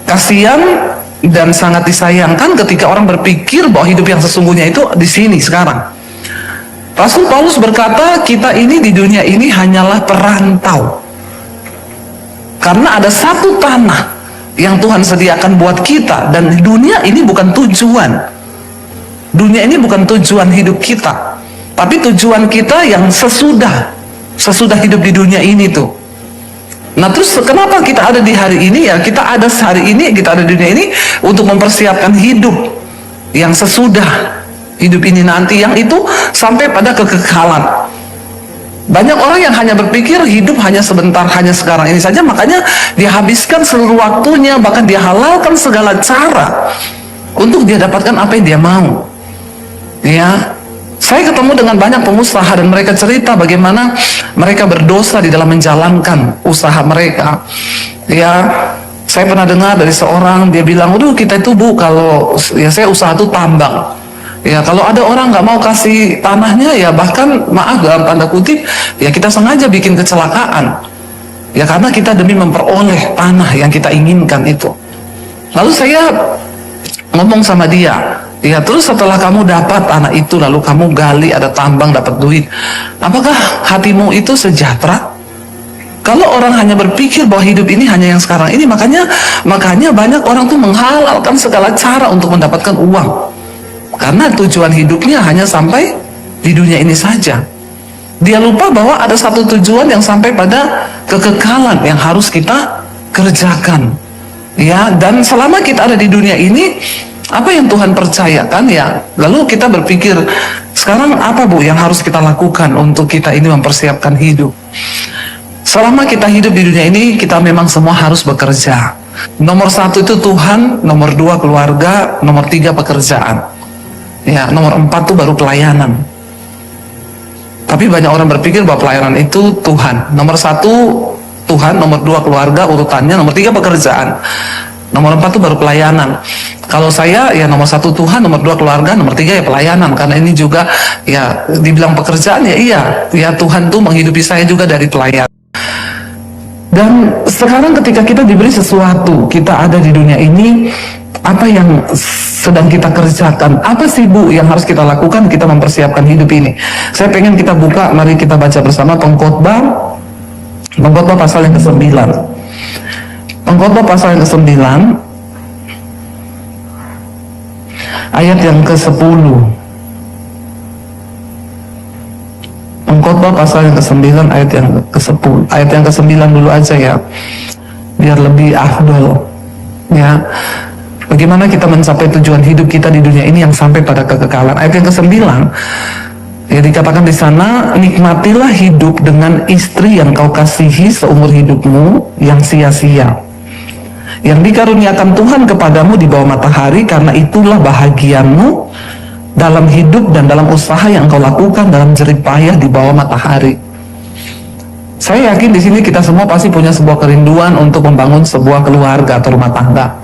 kasihan dan sangat disayangkan ketika orang berpikir bahwa hidup yang sesungguhnya itu di sini sekarang. Rasul Paulus berkata, kita ini di dunia ini hanyalah perantau. Karena ada satu tanah yang Tuhan sediakan buat kita, dan dunia ini bukan tujuan. Dunia ini bukan tujuan hidup kita, tapi tujuan kita yang sesudah hidup di dunia ini tuh. Nah terus kenapa kita ada di hari ini? Ya kita ada hari ini, kita ada di dunia ini untuk mempersiapkan hidup yang sesudah hidup ini nanti, yang itu sampai pada kekekalan. Banyak orang yang hanya berpikir hidup hanya sebentar, hanya sekarang ini saja, makanya dia habiskan seluruh waktunya, bahkan dia halalkan segala cara untuk dia dapatkan apa yang dia mau. Ya, saya ketemu dengan banyak pengusaha dan mereka cerita bagaimana mereka berdosa di dalam menjalankan usaha mereka. Ya, saya pernah dengar dari seorang, dia bilang, "Waduh, kita itu Bu, kalau ya saya usaha itu tambang. Ya, kalau ada orang nggak mau kasih tanahnya, ya bahkan maaf dalam tanda kutip, ya kita sengaja bikin kecelakaan. Ya karena kita demi memperoleh tanah yang kita inginkan itu." Lalu saya ngomong sama dia, ya terus setelah kamu dapat tanah itu, lalu kamu gali, ada tambang, dapat duit, apakah hatimu itu sejahtera? Kalau orang hanya berpikir bahwa hidup ini hanya yang sekarang ini, makanya banyak orang tuh menghalalkan segala cara untuk mendapatkan uang, karena tujuan hidupnya hanya sampai di dunia ini saja. Dia lupa bahwa ada satu tujuan yang sampai pada kekekalan yang harus kita kerjakan. Ya, dan selama kita ada di dunia ini, apa yang Tuhan percayakan, ya lalu kita berpikir, sekarang apa Bu yang harus kita lakukan untuk kita ini mempersiapkan hidup. Selama kita hidup di dunia ini, kita memang semua harus bekerja. Nomor 1 itu Tuhan, nomor 2 keluarga, nomor 3 pekerjaan. Ya, nomor 4 itu baru pelayanan. Tapi banyak orang berpikir bahwa pelayanan itu Tuhan. Nomor 1 Tuhan, nomor 2 keluarga urutannya, nomor 3 pekerjaan, nomor 4 itu baru pelayanan. Kalau saya ya nomor 1 Tuhan, nomor 2 keluarga, nomor 3 ya pelayanan. Karena ini juga ya dibilang pekerjaan, ya iya, ya Tuhan tuh menghidupi saya juga dari pelayanan. Dan sekarang ketika kita diberi sesuatu, kita ada di dunia ini, apa yang sedang kita kerjakan? Apa sih Bu yang harus kita lakukan kita mempersiapkan hidup ini? Saya pengen kita buka, mari kita baca bersama Pengkhotbah pasal yang ke-9. Pengkhotbah pasal yang ke-9 ayat yang ke-10. Pengkhotbah pasal yang ke-9 ayat yang ke-10. Ayat yang ke-9 dulu aja ya, biar lebih afdol. Ya, Bagaimana kita mencapai tujuan hidup kita di dunia ini yang sampai pada kekekalan. Ayat yang ke-9, ya dikatakan di sana, nikmatilah hidup dengan istri yang kau kasihi seumur hidupmu yang sia-sia, yang dikaruniakan Tuhan kepadamu di bawah matahari, karena itulah bahagiamu dalam hidup dan dalam usaha yang kau lakukan dalam jerih payah di bawah matahari. Saya yakin di sini kita semua pasti punya sebuah kerinduan untuk membangun sebuah keluarga atau rumah tangga.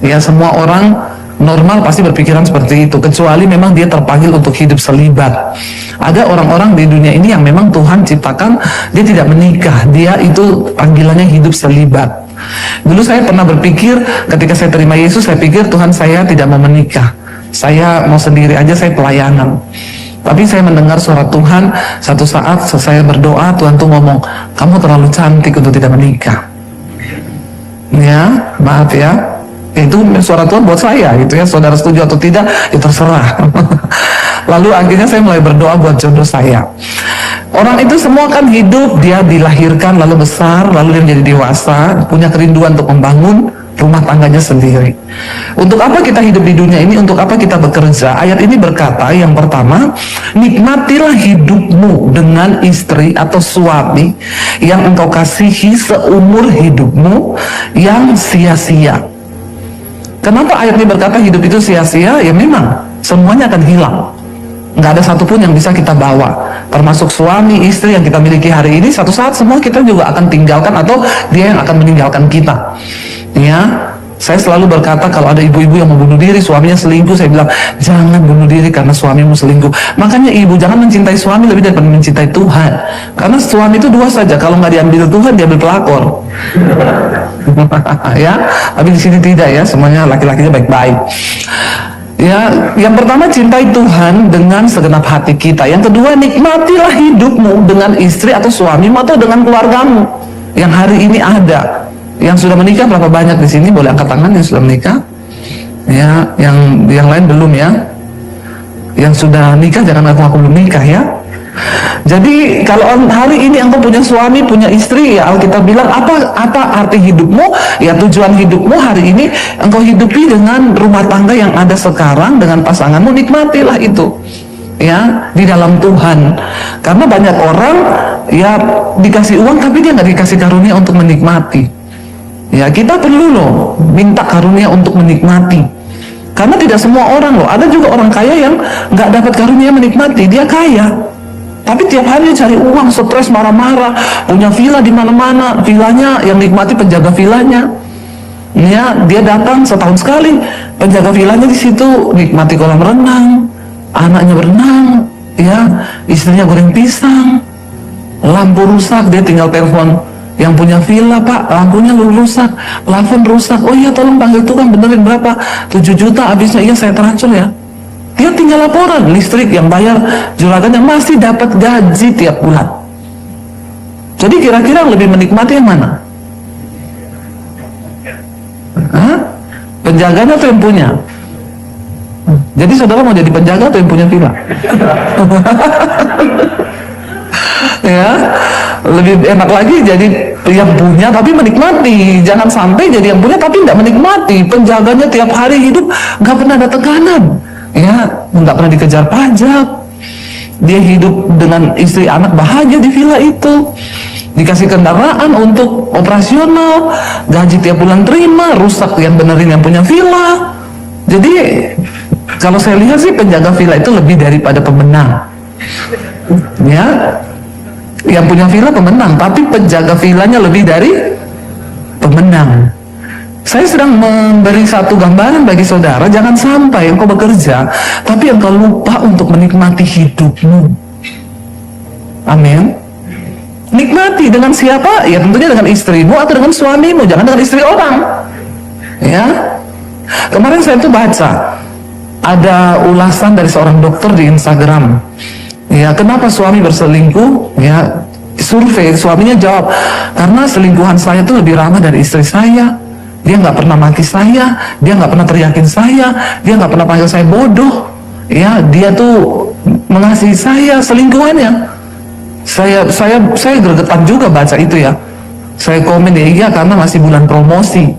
Ya, semua orang normal pasti berpikiran seperti itu, kecuali memang dia terpanggil untuk hidup selibat. Ada orang-orang di dunia ini yang memang Tuhan ciptakan dia tidak menikah, dia itu panggilannya hidup selibat. Dulu saya pernah berpikir ketika saya terima Yesus, saya pikir Tuhan saya tidak mau menikah, saya mau sendiri aja, saya pelayanan. Tapi saya mendengar suara Tuhan, satu saat saya berdoa, Tuhan tuh ngomong, kamu terlalu cantik untuk tidak menikah. Ya, maaf ya, itu suara Tuhan buat saya gitu ya. Saudara setuju atau tidak ya terserah. Lalu akhirnya saya mulai berdoa buat jodoh saya. Orang itu semua kan hidup, dia dilahirkan lalu besar, lalu dia menjadi dewasa, punya kerinduan untuk membangun rumah tangganya sendiri. Untuk apa kita hidup di dunia ini? Untuk apa kita bekerja? Ayat ini berkata, yang pertama, nikmatilah hidupmu dengan istri atau suami yang engkau kasihi seumur hidupmu yang sia-sia. Kenapa ayat ini berkata hidup itu sia-sia? Ya memang, semuanya akan hilang. Nggak ada satupun yang bisa kita bawa. Termasuk suami, istri yang kita miliki hari ini, satu saat semua kita juga akan tinggalkan atau dia yang akan meninggalkan kita. Ya, saya selalu berkata kalau ada ibu-ibu yang mau bunuh diri, suaminya selingkuh, saya bilang, jangan bunuh diri karena suamimu selingkuh. Makanya ibu jangan mencintai suami lebih daripada mencintai Tuhan. Karena suami itu dua saja, kalau nggak diambil Tuhan, diambil pelakor. Ya, tapi di sini tidak ya, semuanya laki-lakinya baik-baik. Ya, yang pertama cintai Tuhan dengan segenap hati kita. Yang kedua, nikmatilah hidupmu dengan istri atau suamimu atau dengan keluargamu yang hari ini ada. Yang sudah menikah berapa banyak di sini? Boleh angkat tangan yang sudah menikah. Ya, yang lain belum ya. Yang sudah nikah jangan ngaku-ngaku belum nikah ya. Jadi kalau hari ini engkau punya suami, punya istri, ya Alkitab bilang apa arti hidupmu? Ya tujuan hidupmu hari ini engkau hidupi dengan rumah tangga yang ada sekarang dengan pasanganmu, nikmatilah itu. Ya, di dalam Tuhan. Karena banyak orang ya dikasih uang tapi dia nggak dikasih karunia untuk menikmati. Ya, kita perlu loh minta karunia untuk menikmati. Karena tidak semua orang loh, ada juga orang kaya yang nggak dapat karunia menikmati, dia kaya. Tapi tiap hari cari uang, stres, marah-marah, punya villa di mana-mana, villanya yang nikmati penjaga villanya. Ya, dia datang setahun sekali, penjaga villanya di situ nikmati kolam renang, anaknya berenang, ya, istrinya goreng pisang, lampu rusak, dia tinggal telepon yang punya villa, Pak, lampunya rusak, plafon rusak, oh iya tolong panggil tukang benerin berapa, 7 juta habisnya, iya saya terancur ya. Dia tinggal laporan, listrik yang bayar juragannya masih dapat gaji tiap bulan. Jadi kira-kira lebih menikmati yang mana? Hah? Penjaganya atau yang punya? Jadi saudara mau jadi penjaga atau yang punya villa? Ya, lebih enak lagi jadi yang punya tapi menikmati. Jangan sampai jadi yang punya tapi tidak menikmati. Penjaganya tiap hari hidup nggak pernah ada tekanan. Ya, nggak pernah dikejar pajak. Dia hidup dengan istri anak bahagia di villa itu, dikasih kendaraan untuk operasional, gaji tiap bulan terima, rusak yang benerin yang punya villa. Jadi kalau saya lihat sih penjaga villa itu lebih daripada pemenang. Ya, yang punya villa pemenang, tapi penjaga villanya lebih dari pemenang. Saya sedang memberi satu gambaran bagi saudara, jangan sampai engkau bekerja tapi engkau lupa untuk menikmati hidupmu. Amin. Nikmati dengan siapa? Ya tentunya dengan istrimu atau dengan suamimu, jangan dengan istri orang. Ya. Kemarin saya tuh baca ada ulasan dari seorang dokter di Instagram. Ya, kenapa suami berselingkuh? Ya, survei, suaminya jawab, karena selingkuhan saya tuh lebih ramah dari istri saya. Dia nggak pernah maki saya, dia nggak pernah teriakin saya, dia nggak pernah panggil saya bodoh. Ya, dia tuh mengasihi saya, selingkuhannya. Saya gregetan juga baca itu ya. Saya komen ya, iya karena masih bulan promosi.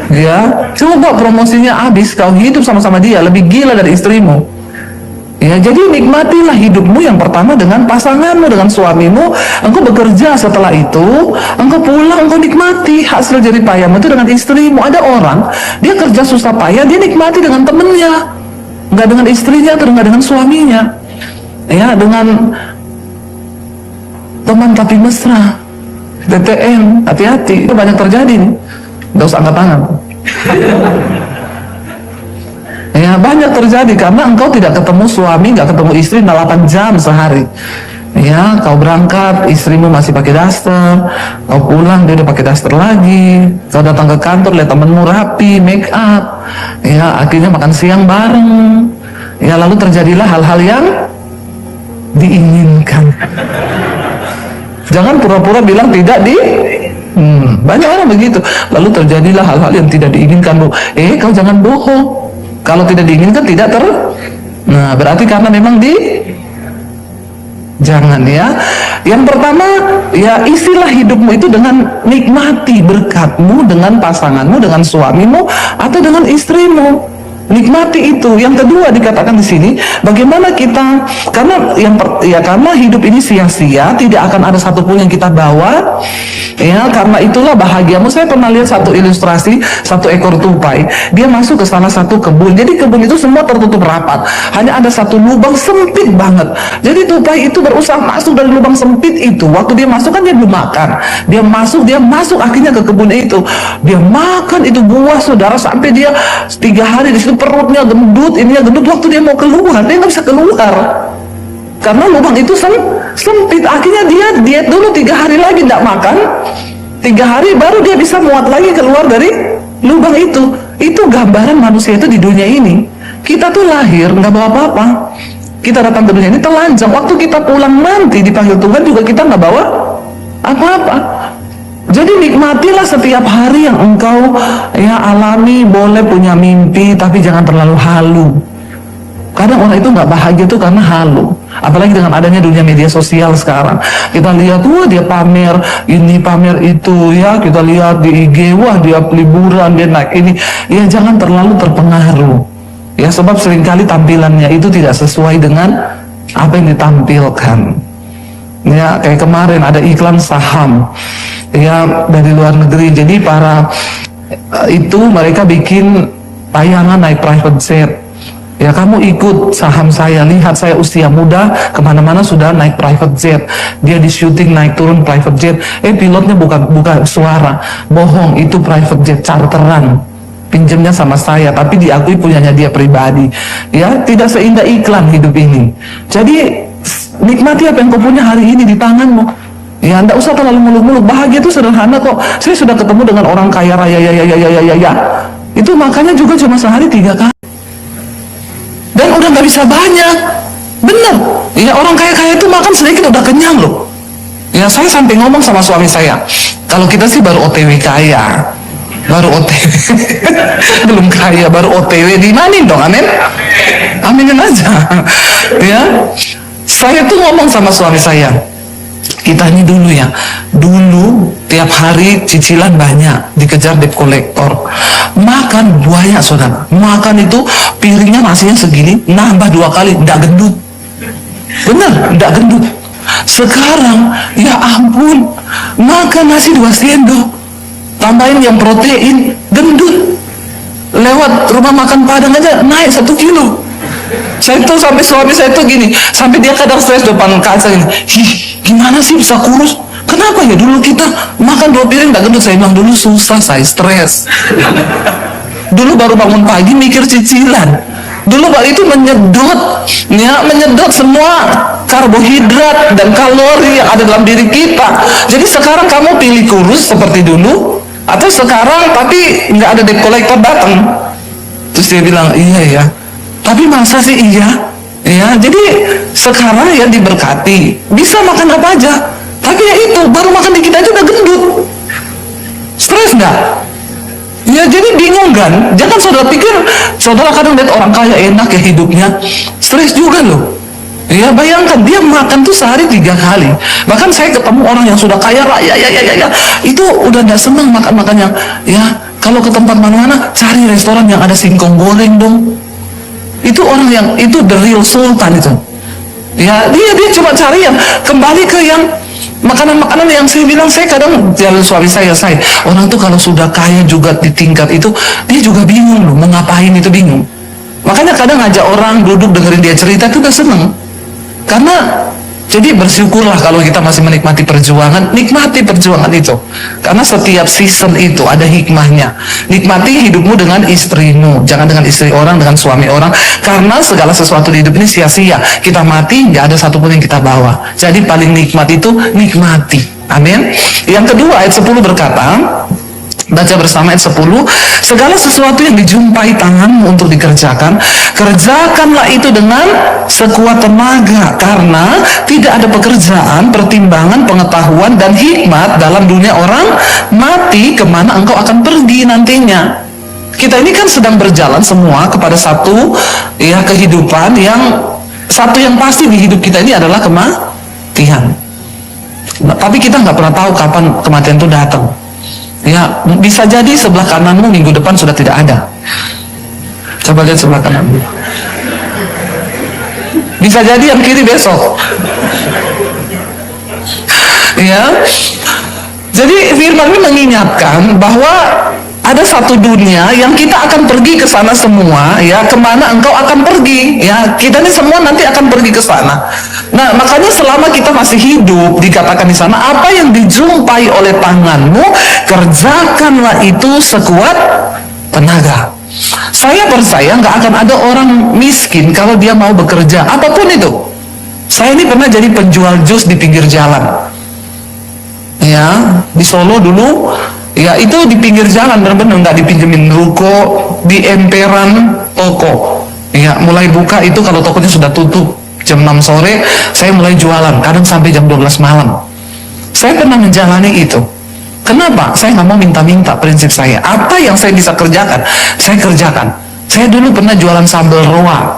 Ya, coba promosinya habis, kau hidup sama-sama dia, lebih gila dari istrimu. Ya, jadi nikmatilah hidupmu yang pertama dengan pasanganmu, dengan suamimu. Engkau bekerja, setelah itu engkau pulang, engkau nikmati hasil jerih payahmu itu dengan istrimu. Ada orang, dia kerja susah payah, dia nikmati dengan temennya, nggak dengan istrinya atau nggak dengan suaminya. Ya, dengan teman tapi mesra, TTM, hati-hati, itu banyak terjadi nih. Nggak usah angkat tangan. Ya, banyak terjadi karena engkau tidak ketemu suami, nggak ketemu istri 8 jam sehari. Ya, kau berangkat, istrimu masih pakai daster, kau pulang dia udah pakai daster lagi, kau datang ke kantor lihat temenmu rapi, make up, ya akhirnya makan siang bareng. Ya, lalu terjadilah hal-hal yang diinginkan. Jangan pura-pura bilang tidak banyak orang begitu. Lalu terjadilah hal-hal yang tidak diinginkan, Bu. Kau jangan bohong. Kalau tidak diinginkan tidak nah, berarti karena memang jangan ya. Yang pertama, ya isilah hidupmu itu dengan nikmati berkatmu dengan pasanganmu, dengan suamimu atau dengan istrimu. Nikmati itu. Yang kedua dikatakan di sini, bagaimana kita, karena hidup ini sia-sia, tidak akan ada satupun yang kita bawa. Ya, karena itulah bahagiamu. Saya pernah lihat satu ilustrasi, satu ekor tupai. Dia masuk ke salah satu kebun. Jadi kebun itu semua tertutup rapat. Hanya ada satu lubang sempit banget. Jadi tupai itu berusaha masuk dari lubang sempit itu. Waktu dia masuk kan dia belum makan. Dia masuk akhirnya ke kebun itu. Dia makan itu buah, saudara, sampai dia 3 hari di situ, perutnya gendut, ininya gendut. Waktu dia mau keluar, dia nggak bisa keluar. Karena lubang itu sempit. Akhirnya dia diet dulu 3 hari lagi tidak makan. 3 hari baru dia bisa muat lagi keluar dari lubang itu. Itu gambaran manusia itu di dunia ini. Kita tuh lahir nggak bawa apa-apa. Kita datang ke dunia ini telanjang. Waktu kita pulang nanti dipanggil Tuhan juga kita nggak bawa apa-apa. Jadi nikmatilah setiap hari yang engkau alami. Boleh punya mimpi, tapi jangan terlalu halu. Kadang orang itu nggak bahagia tuh karena halu. Apalagi dengan adanya dunia media sosial sekarang. Kita lihat, wah dia pamer ini, pamer itu, ya kita lihat di IG, wah dia liburan, dia naik ini. Ya jangan terlalu terpengaruh. Ya sebab seringkali tampilannya itu tidak sesuai dengan apa yang ditampilkan. Ya kayak kemarin ada iklan saham, ya dari luar negeri. Jadi para itu mereka bikin tayangan naik private jet. Ya kamu ikut saham saya, lihat saya usia muda, kemana-mana sudah naik private jet. Dia di syuting naik turun private jet. Pilotnya bukan suara, bohong, itu private jet charteran. Pinjamnya sama saya, tapi diakui punyanya dia pribadi. Ya tidak seindah iklan hidup ini. Jadi nikmati apa yang kau punya hari ini di tanganmu. Ya tidak usah terlalu muluk-muluk. Bahagia itu sederhana kok. Saya sudah ketemu dengan orang kaya raya, ya. Itu makanya juga cuma sehari 3 kali. Dan udah nggak bisa banyak, bener. Ya orang kaya-kaya itu makan sedikit udah kenyang loh. Ya saya sampai ngomong sama suami saya, kalau kita sih baru OTW kaya, baru OTW, belum kaya, baru OTW dimanin dong, amin, aminin aja. Ya, saya tuh ngomong sama suami saya, kita ini dulu ya, dulu tiap hari cicilan banyak, dikejar debt collector, makan banyak saudara, makan itu piringnya nasinya segini, nambah 2 kali, nggak gendut, bener, nggak gendut. Sekarang ya ampun, makan nasi 2 sendok, tambahin yang protein, gendut. Lewat rumah makan Padang aja naik 1 kilo. Saya tuh sampai suami saya tuh gini, sampai dia kadang stres depan kaca gini, gimana sih bisa kurus? Kenapa ya dulu kita makan 2 piring nggak gendut? Saya bilang dulu susah, saya stres. Dulu baru bangun pagi mikir cicilan. Dulu baru itu menyedot semua karbohidrat dan kalori yang ada dalam diri kita. Jadi sekarang kamu pilih kurus seperti dulu, atau sekarang tapi nggak ada debt collector datang. Terus dia bilang iya ya. Tapi masa sih iya? Ya, jadi sekarang ya diberkati, bisa makan apa aja. Tapi ya itu, baru makan dikit aja udah gendut. Stres nggak? Ya jadi bingung kan? Jangan saudara pikir, saudara kadang lihat orang kaya enak ya hidupnya. Stres juga loh. Ya bayangkan, dia makan tuh sehari 3 kali. Bahkan saya ketemu orang yang sudah kaya raya, itu udah nggak senang makan yang ya Kalau ke tempat mana-mana, cari restoran yang ada singkong goreng dong. Itu orang yang, itu the real sultan itu. Ya, dia cuma cari yang, kembali ke yang makanan-makanan yang saya bilang. Saya kadang jalan suami saya orang tuh kalau sudah kaya juga di tingkat itu, dia juga bingung loh, mau ngapain itu bingung. Makanya kadang ngajak orang duduk dengerin dia cerita itu udah seneng. Karena jadi bersyukurlah kalau kita masih menikmati perjuangan, nikmati perjuangan itu. Karena setiap season itu ada hikmahnya. Nikmati hidupmu dengan istrimu, jangan dengan istri orang, dengan suami orang. Karena segala sesuatu di hidup ini sia-sia. Kita mati, nggak ada satupun yang kita bawa. Jadi paling nikmat itu nikmati. Amin. Yang kedua, ayat 10 berkata, baca bersama ayat 10, segala sesuatu yang dijumpai tanganmu untuk dikerjakan, kerjakanlah itu dengan sekuat tenaga, karena tidak ada pekerjaan, pertimbangan, pengetahuan, dan hikmat dalam dunia orang mati kemana engkau akan pergi nantinya. Kita ini kan sedang berjalan semua kepada satu ya kehidupan yang satu yang pasti di hidup kita ini adalah kematian. Nah, tapi kita nggak pernah tahu kapan kematian itu datang. Ya, bisa jadi sebelah kananmu minggu depan sudah tidak ada. Coba lihat sebelah kananmu. Bisa jadi yang kiri besok. Ya. Jadi firman ini mengingatkan bahwa ada satu dunia yang kita akan pergi ke sana semua, ya, kemana engkau akan pergi, ya, kita ini semua nanti akan pergi ke sana. Nah, makanya selama kita masih hidup, dikatakan di sana, apa yang dijumpai oleh tanganmu, kerjakanlah itu sekuat tenaga. Saya percaya nggak akan ada orang miskin kalau dia mau bekerja, apapun itu. Saya ini pernah jadi penjual jus di pinggir jalan, ya, di Solo dulu. Ya, itu di pinggir jalan, benar-benar nggak dipinjemin ruko, di emperan toko. Ya, mulai buka itu kalau tokonya sudah tutup jam 6 sore, saya mulai jualan, kadang sampai jam 12 malam. Saya pernah menjalani itu. Kenapa? Saya nggak mau minta-minta, prinsip saya. Apa yang saya bisa kerjakan, saya kerjakan. Saya dulu pernah jualan sambal roa.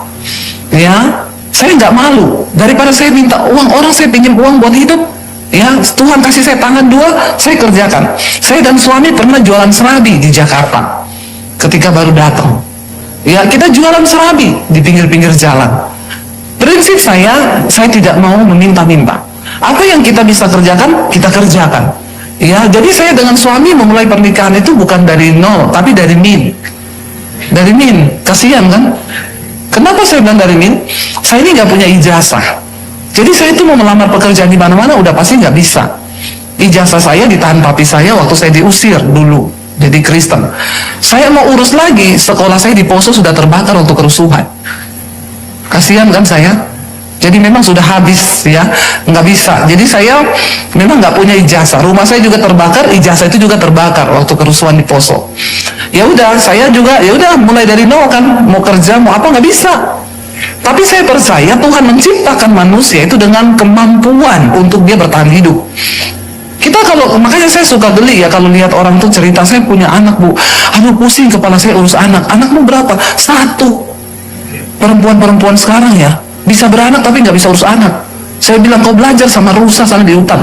Ya, saya nggak malu. Daripada saya minta uang orang, saya pinjam uang buat hidup. Ya, Tuhan kasih saya tangan dua, saya kerjakan. Saya dan suami pernah jualan serabi di Jakarta ketika baru datang. Ya, kita jualan serabi di pinggir-pinggir jalan. Prinsip saya tidak mau meminta-minta. Apa yang kita bisa kerjakan, kita kerjakan. Ya, jadi saya dengan suami memulai pernikahan itu bukan dari nol, tapi dari min. Dari min, kasihan kan? Kenapa saya bilang dari min? Saya ini nggak punya ijazah. Jadi saya itu mau melamar pekerjaan di mana-mana udah pasti nggak bisa. Ijazah saya ditahan papi saya waktu saya diusir dulu jadi Kristen. Saya mau urus lagi, sekolah saya di Poso sudah terbakar untuk kerusuhan. Kasihan kan saya? Jadi memang sudah habis ya, nggak bisa. Jadi saya memang nggak punya ijazah. Rumah saya juga terbakar, ijazah itu juga terbakar waktu kerusuhan di Poso. Ya udah, saya juga ya udah mulai dari nol kan, mau kerja mau apa nggak bisa. Tapi saya percaya Tuhan menciptakan manusia itu dengan kemampuan untuk dia bertahan hidup. Kita makanya saya suka geli ya kalau lihat orang tuh cerita, saya punya anak bu, aduh pusing kepala saya urus anak. Anakmu berapa? 1. Perempuan-perempuan sekarang ya bisa beranak tapi nggak bisa urus anak. Saya bilang kau belajar sama rusa sana di hutan.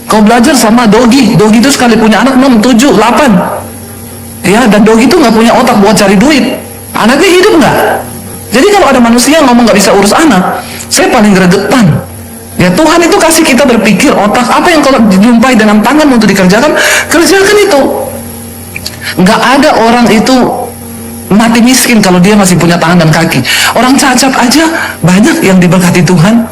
Kau belajar sama dogi. Dogi itu sekali punya anak 6, 7, 8. Ya, dan dogi itu nggak punya otak buat cari duit. Anaknya hidup nggak? Jadi kalau ada manusia yang ngomong nggak bisa urus anak, saya paling gregetan. Ya, Tuhan itu kasih kita berpikir otak, apa yang kalau dijumpai dengan tangan untuk dikerjakan, kerjakan itu. Nggak ada orang itu mati miskin kalau dia masih punya tangan dan kaki. Orang cacat aja banyak yang diberkati Tuhan.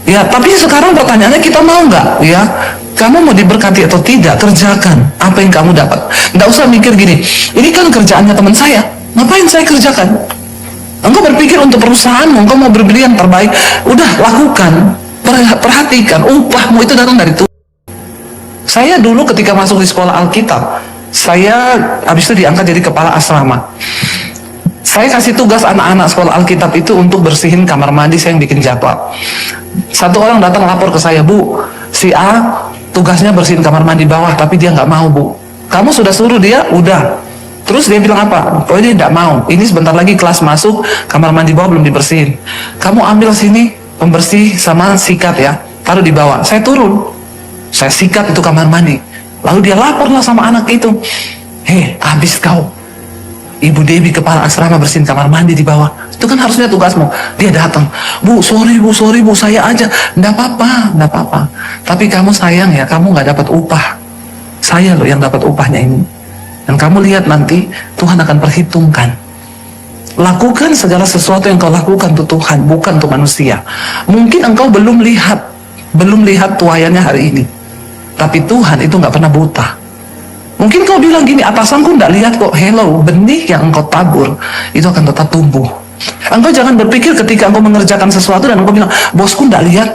Ya, tapi sekarang pertanyaannya kita mau nggak? Ya, kamu mau diberkati atau tidak? Kerjakan apa yang kamu dapat. Nggak usah mikir gini, ini kan kerjaannya teman saya, ngapain saya kerjakan? Engkau berpikir untuk perusahaanmu, engkau mau berbeli yang terbaik, udah lakukan, perhatikan, upahmu itu datang dari Tuhan. Saya dulu ketika masuk di sekolah Alkitab, saya habis itu diangkat jadi kepala asrama. Saya kasih tugas anak-anak sekolah Alkitab itu untuk bersihin kamar mandi, saya yang bikin jadwal. Satu orang datang lapor ke saya, bu, si A tugasnya bersihin kamar mandi bawah, tapi dia nggak mau bu. Kamu sudah suruh dia? Udah. Terus dia bilang apa? Oh ini tidak mau. Ini sebentar lagi kelas masuk, kamar mandi bawah belum dibersihin. Kamu ambil sini pembersih sama sikat ya, taruh di bawah. Saya turun, saya sikat itu kamar mandi. Lalu dia laporlah sama anak itu. hei, habis kau. Ibu Dewi kepala asrama bersihin kamar mandi di bawah. Itu kan harusnya tugasmu. Dia datang, bu, sorry bu, saya aja. Nggak apa-apa. Tapi kamu sayang ya, kamu nggak dapat upah. Saya loh yang dapat upahnya ini. Dan kamu lihat nanti Tuhan akan perhitungkan. Lakukan segala sesuatu yang kau lakukan untuk Tuhan, bukan untuk manusia. Mungkin engkau belum lihat tuayannya hari ini. Tapi Tuhan itu nggak pernah buta. Mungkin kau bilang gini, atasanku nggak lihat kok. Hello, benih yang engkau tabur itu akan tetap tumbuh. Engkau jangan berpikir ketika engkau mengerjakan sesuatu dan engkau bilang, bosku nggak lihat,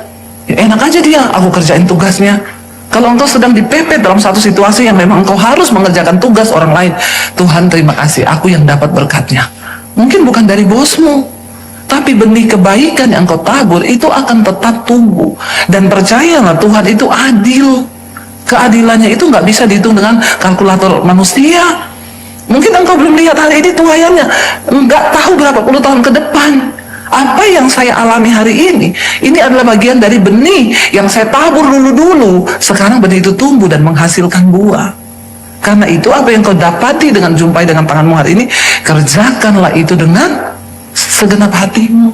ya enak aja dia, aku kerjain tugasnya. Kalau engkau sedang dipepet dalam satu situasi yang memang engkau harus mengerjakan tugas orang lain, Tuhan terima kasih, aku yang dapat berkatnya. Mungkin bukan dari bosmu, tapi benih kebaikan yang engkau tabur itu akan tetap tumbuh. Dan percayalah, Tuhan itu adil. Keadilannya itu nggak bisa dihitung dengan kalkulator manusia. Mungkin engkau belum lihat hari ini tuayannya, nggak tahu berapa puluh tahun ke depan. Apa yang saya alami hari ini adalah bagian dari benih yang saya tabur dulu. Sekarang benih itu tumbuh dan menghasilkan buah. Karena itu apa yang kau dapati dengan jumpai dengan tanganmu hari ini, kerjakanlah itu dengan segenap hatimu.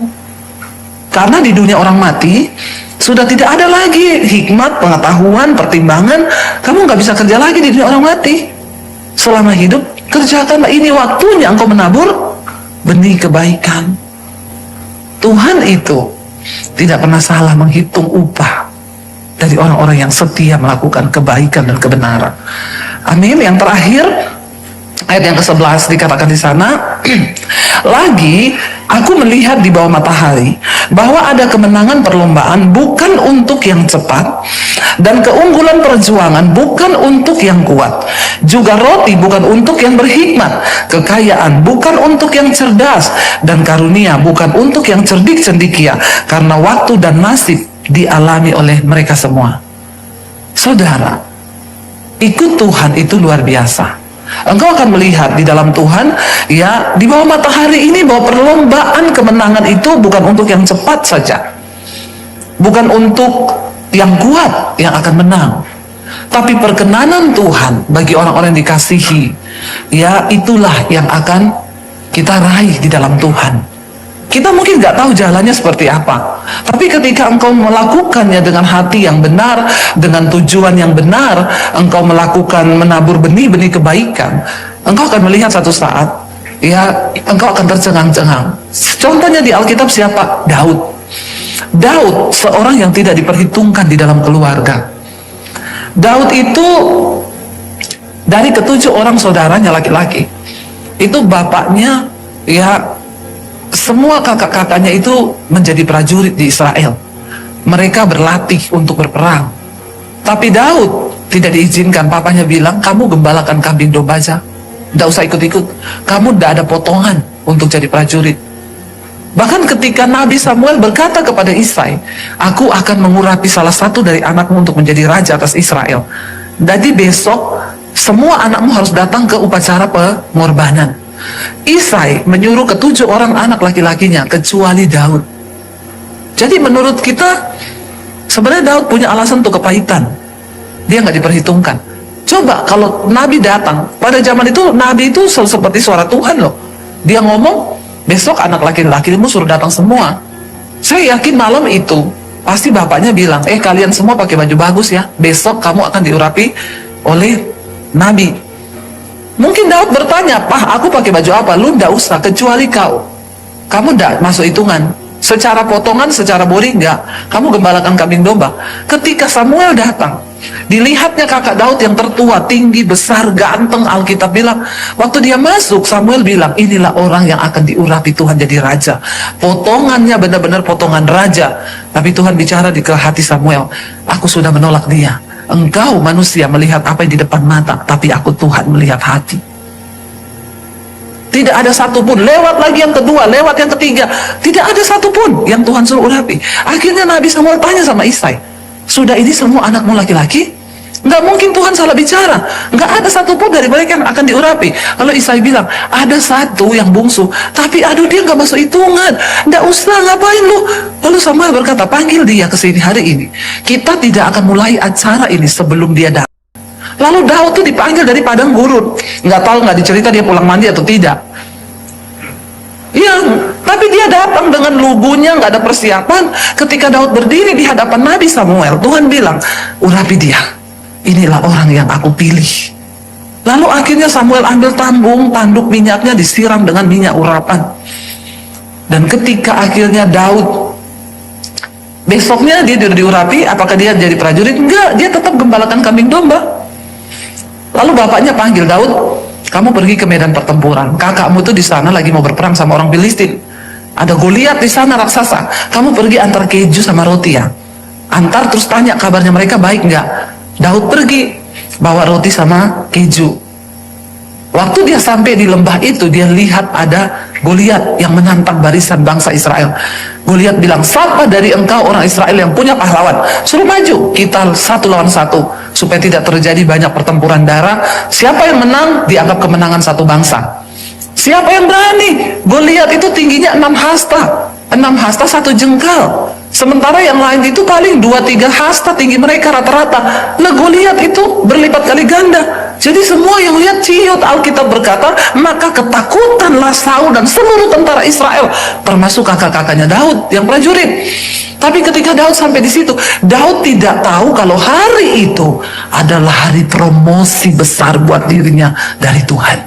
Karena di dunia orang mati sudah tidak ada lagi hikmat, pengetahuan, pertimbangan. Kamu nggak bisa kerja lagi di dunia orang mati. Selama hidup, kerjakanlah, ini waktunya engkau menabur benih kebaikan. Tuhan itu tidak pernah salah menghitung upah dari orang-orang yang setia melakukan kebaikan dan kebenaran. Amin. Yang terakhir, ayat yang ke-11 dikatakan di sana, lagi aku melihat di bawah matahari bahwa ada kemenangan perlombaan bukan untuk yang cepat, dan keunggulan perjuangan bukan untuk yang kuat, juga roti bukan untuk yang berhikmat, kekayaan bukan untuk yang cerdas, dan karunia bukan untuk yang cerdik cendikia, karena waktu dan nasib dialami oleh mereka semua. Saudara, ikut Tuhan itu luar biasa. Engkau akan melihat di dalam Tuhan, ya, di bawah matahari ini, bahwa perlombaan kemenangan itu bukan untuk yang cepat saja, bukan untuk yang kuat yang akan menang, tapi perkenanan Tuhan bagi orang-orang yang dikasihi, ya, itulah yang akan kita raih di dalam Tuhan. Kita mungkin nggak tahu jalannya seperti apa, tapi ketika engkau melakukannya dengan hati yang benar, dengan tujuan yang benar, engkau melakukan menabur benih-benih kebaikan, engkau akan melihat satu saat, ya, engkau akan tercengang-cengang. Contohnya di Alkitab siapa? Daud, seorang yang tidak diperhitungkan di dalam keluarga. Daud itu dari ke-7 orang saudaranya laki-laki, itu bapaknya, ya, semua kakak-kakaknya itu menjadi prajurit di Israel. Mereka berlatih untuk berperang. Tapi Daud tidak diizinkan. Papanya bilang, kamu gembalakan kambing domba aja, tidak usah ikut-ikut. Kamu tidak ada potongan untuk jadi prajurit. Bahkan ketika Nabi Samuel berkata kepada Isai, aku akan mengurapi salah satu dari anakmu untuk menjadi raja atas Israel. Jadi besok semua anakmu harus datang ke upacara pengorbanan. Isai menyuruh ke-7 orang anak laki-lakinya kecuali Daud. Jadi menurut kita sebenarnya Daud punya alasan untuk kepahitan. Dia nggak diperhitungkan. Coba kalau Nabi datang pada zaman itu, Nabi itu seperti suara Tuhan loh. Dia ngomong, besok anak laki-lakimu suruh datang semua. Saya yakin malam itu pasti bapaknya bilang, kalian semua pakai baju bagus ya, besok kamu akan diurapi oleh Nabi. Mungkin Daud bertanya, Pak, aku pakai baju apa? Lu ndak usah, kecuali kau. Kamu ndak masuk hitungan. Secara potongan, secara body enggak. Kamu gembalakan kambing domba. Ketika Samuel datang, dilihatnya kakak Daud yang tertua, tinggi, besar, ganteng. Alkitab bilang, waktu dia masuk, Samuel bilang, inilah orang yang akan diurapi Tuhan jadi raja. Potongannya benar-benar potongan raja. Tapi Tuhan bicara di ke hati Samuel, aku sudah menolak dia. Engkau manusia melihat apa yang di depan mata, tapi aku Tuhan melihat hati. Tidak ada satupun. Lewat lagi yang kedua, lewat yang ketiga, tidak ada satupun yang Tuhan suruh urapi. Akhirnya Nabi Samuel tanya sama Isai, sudah ini semua anakmu laki-laki? Nggak mungkin Tuhan salah bicara. Nggak ada satupun dari mereka yang akan diurapi. Lalu Isai bilang, ada satu yang bungsu, tapi aduh dia nggak masuk hitungan. Nggak usah, ngapain lu? Lalu Samuel berkata, panggil dia ke sini hari ini. Kita tidak akan mulai acara ini sebelum dia datang. Lalu Daud tuh dipanggil dari padang gurun. Nggak tahu, nggak dicerita dia pulang mandi atau tidak. Iya, tapi dia datang dengan lugunya, nggak ada persiapan. Ketika Daud berdiri di hadapan Nabi Samuel, Tuhan bilang, urapi dia. Inilah orang yang aku pilih. Lalu akhirnya Samuel ambil tanduk minyaknya, disiram dengan minyak urapan. Dan ketika akhirnya Daud, besoknya dia diurapi, apakah dia jadi prajurit? Enggak, dia tetap gembalakan kambing domba. Lalu bapaknya panggil Daud, kamu pergi ke medan pertempuran. Kakakmu itu di sana lagi mau berperang sama orang Filistin. Ada Goliat di sana raksasa. Kamu pergi antar keju sama roti ya. Antar terus tanya kabarnya mereka baik nggak. Daud pergi bawa roti sama keju. Waktu dia sampai di lembah itu, dia lihat ada Goliat yang menantang barisan bangsa Israel. Goliat bilang, siapa dari engkau orang Israel yang punya pahlawan? Suruh maju, kita 1 lawan 1. Supaya tidak terjadi banyak pertempuran darah. Siapa yang menang, dianggap kemenangan satu bangsa. Siapa yang berani? Goliat itu tingginya 6 hasta. 6 hasta 1 jengkal. Sementara yang lain itu paling 2-3 hasta tinggi mereka rata-rata. Nah Goliat itu berlipat kali ganda. Jadi semua yang lihat ciut. Alkitab berkata, maka ketakutanlah Saul dan seluruh tentara Israel, termasuk kakak-kakaknya Daud yang prajurit. Tapi ketika Daud sampai di situ, Daud tidak tahu kalau hari itu adalah hari promosi besar buat dirinya dari Tuhan.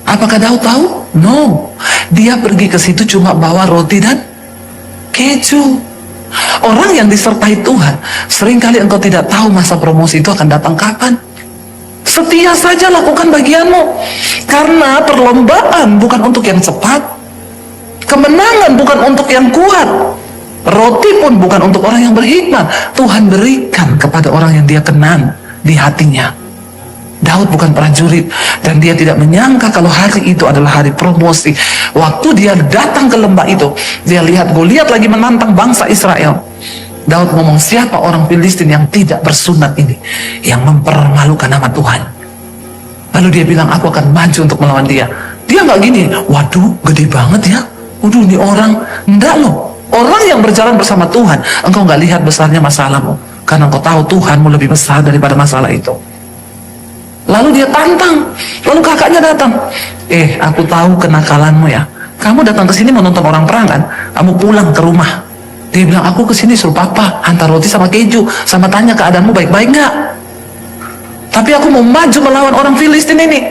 Apakah Daud tahu? No. Dia pergi ke situ cuma bawa roti dan keju. Orang yang disertai Tuhan, seringkali engkau tidak tahu masa promosi itu akan datang kapan. Setia saja lakukan bagianmu. Karena perlombaan bukan untuk yang cepat, kemenangan bukan untuk yang kuat, roti pun bukan untuk orang yang berhikmat. Tuhan berikan kepada orang yang dia kenal di hatinya. Daud bukan prajurit, dan dia tidak menyangka kalau hari itu adalah hari promosi. Waktu dia datang ke lembah itu, dia lihat Goliat lagi menantang bangsa Israel. Daud ngomong, siapa orang Filistin yang tidak bersunat ini, yang mempermalukan nama Tuhan? Lalu dia bilang, aku akan maju untuk melawan dia. Dia nggak gini, waduh gede banget ya, waduh ini orang. Enggak loh, orang yang berjalan bersama Tuhan, engkau nggak lihat besarnya masalahmu, karena engkau tahu Tuhanmu lebih besar daripada masalah itu. Lalu dia tantang. Lalu kakaknya datang. Aku tahu kenakalanmu ya. Kamu datang ke sini mau nonton orang perang kan? Kamu pulang ke rumah. Dia bilang, aku ke sini suruh papa hantar roti sama keju, sama tanya keadaanmu baik-baik nggak? Tapi aku mau maju melawan orang Filistin ini.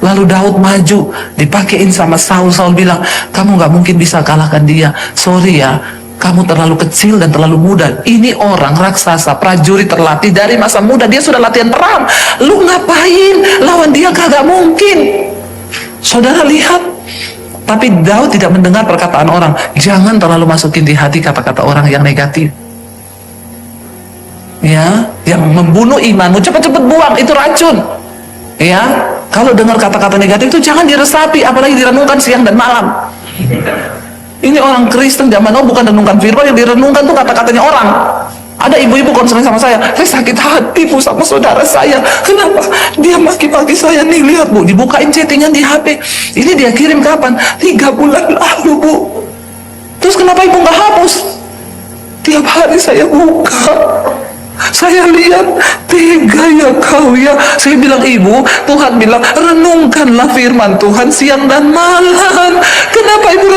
Lalu Daud maju, dipakein sama Saul. Saul bilang, kamu nggak mungkin bisa kalahkan dia. Sorry ya, kamu terlalu kecil dan terlalu muda. Ini orang raksasa, prajurit terlatih dari masa muda. Dia sudah latihan perang. Lu ngapain lawan dia? Kagak mungkin. Saudara lihat. Tapi Daud tidak mendengar perkataan orang. Jangan terlalu masukin di hati kata-kata orang yang negatif. Ya, yang membunuh imanmu. Cepat-cepat buang, itu racun. Ya, kalau dengar kata-kata negatif itu jangan diresapi, apalagi direnungkan siang dan malam. Ini orang Kristen zaman now bukan renungkan firman, yang direnungkan tuh kata-katanya orang. Ada ibu-ibu konseling sama saya sakit hati bu sama saudara saya. Kenapa? Dia maki-maki saya nih, lihat bu, dibukain chattingan di HP. Ini dia kirim kapan? 3 bulan lalu bu. Terus kenapa ibu nggak hapus? Tiap hari saya buka. Saya lihat, tega ya kau ya. Saya bilang, ibu, Tuhan bilang renungkanlah firman Tuhan siang dan malam. Kenapa ibu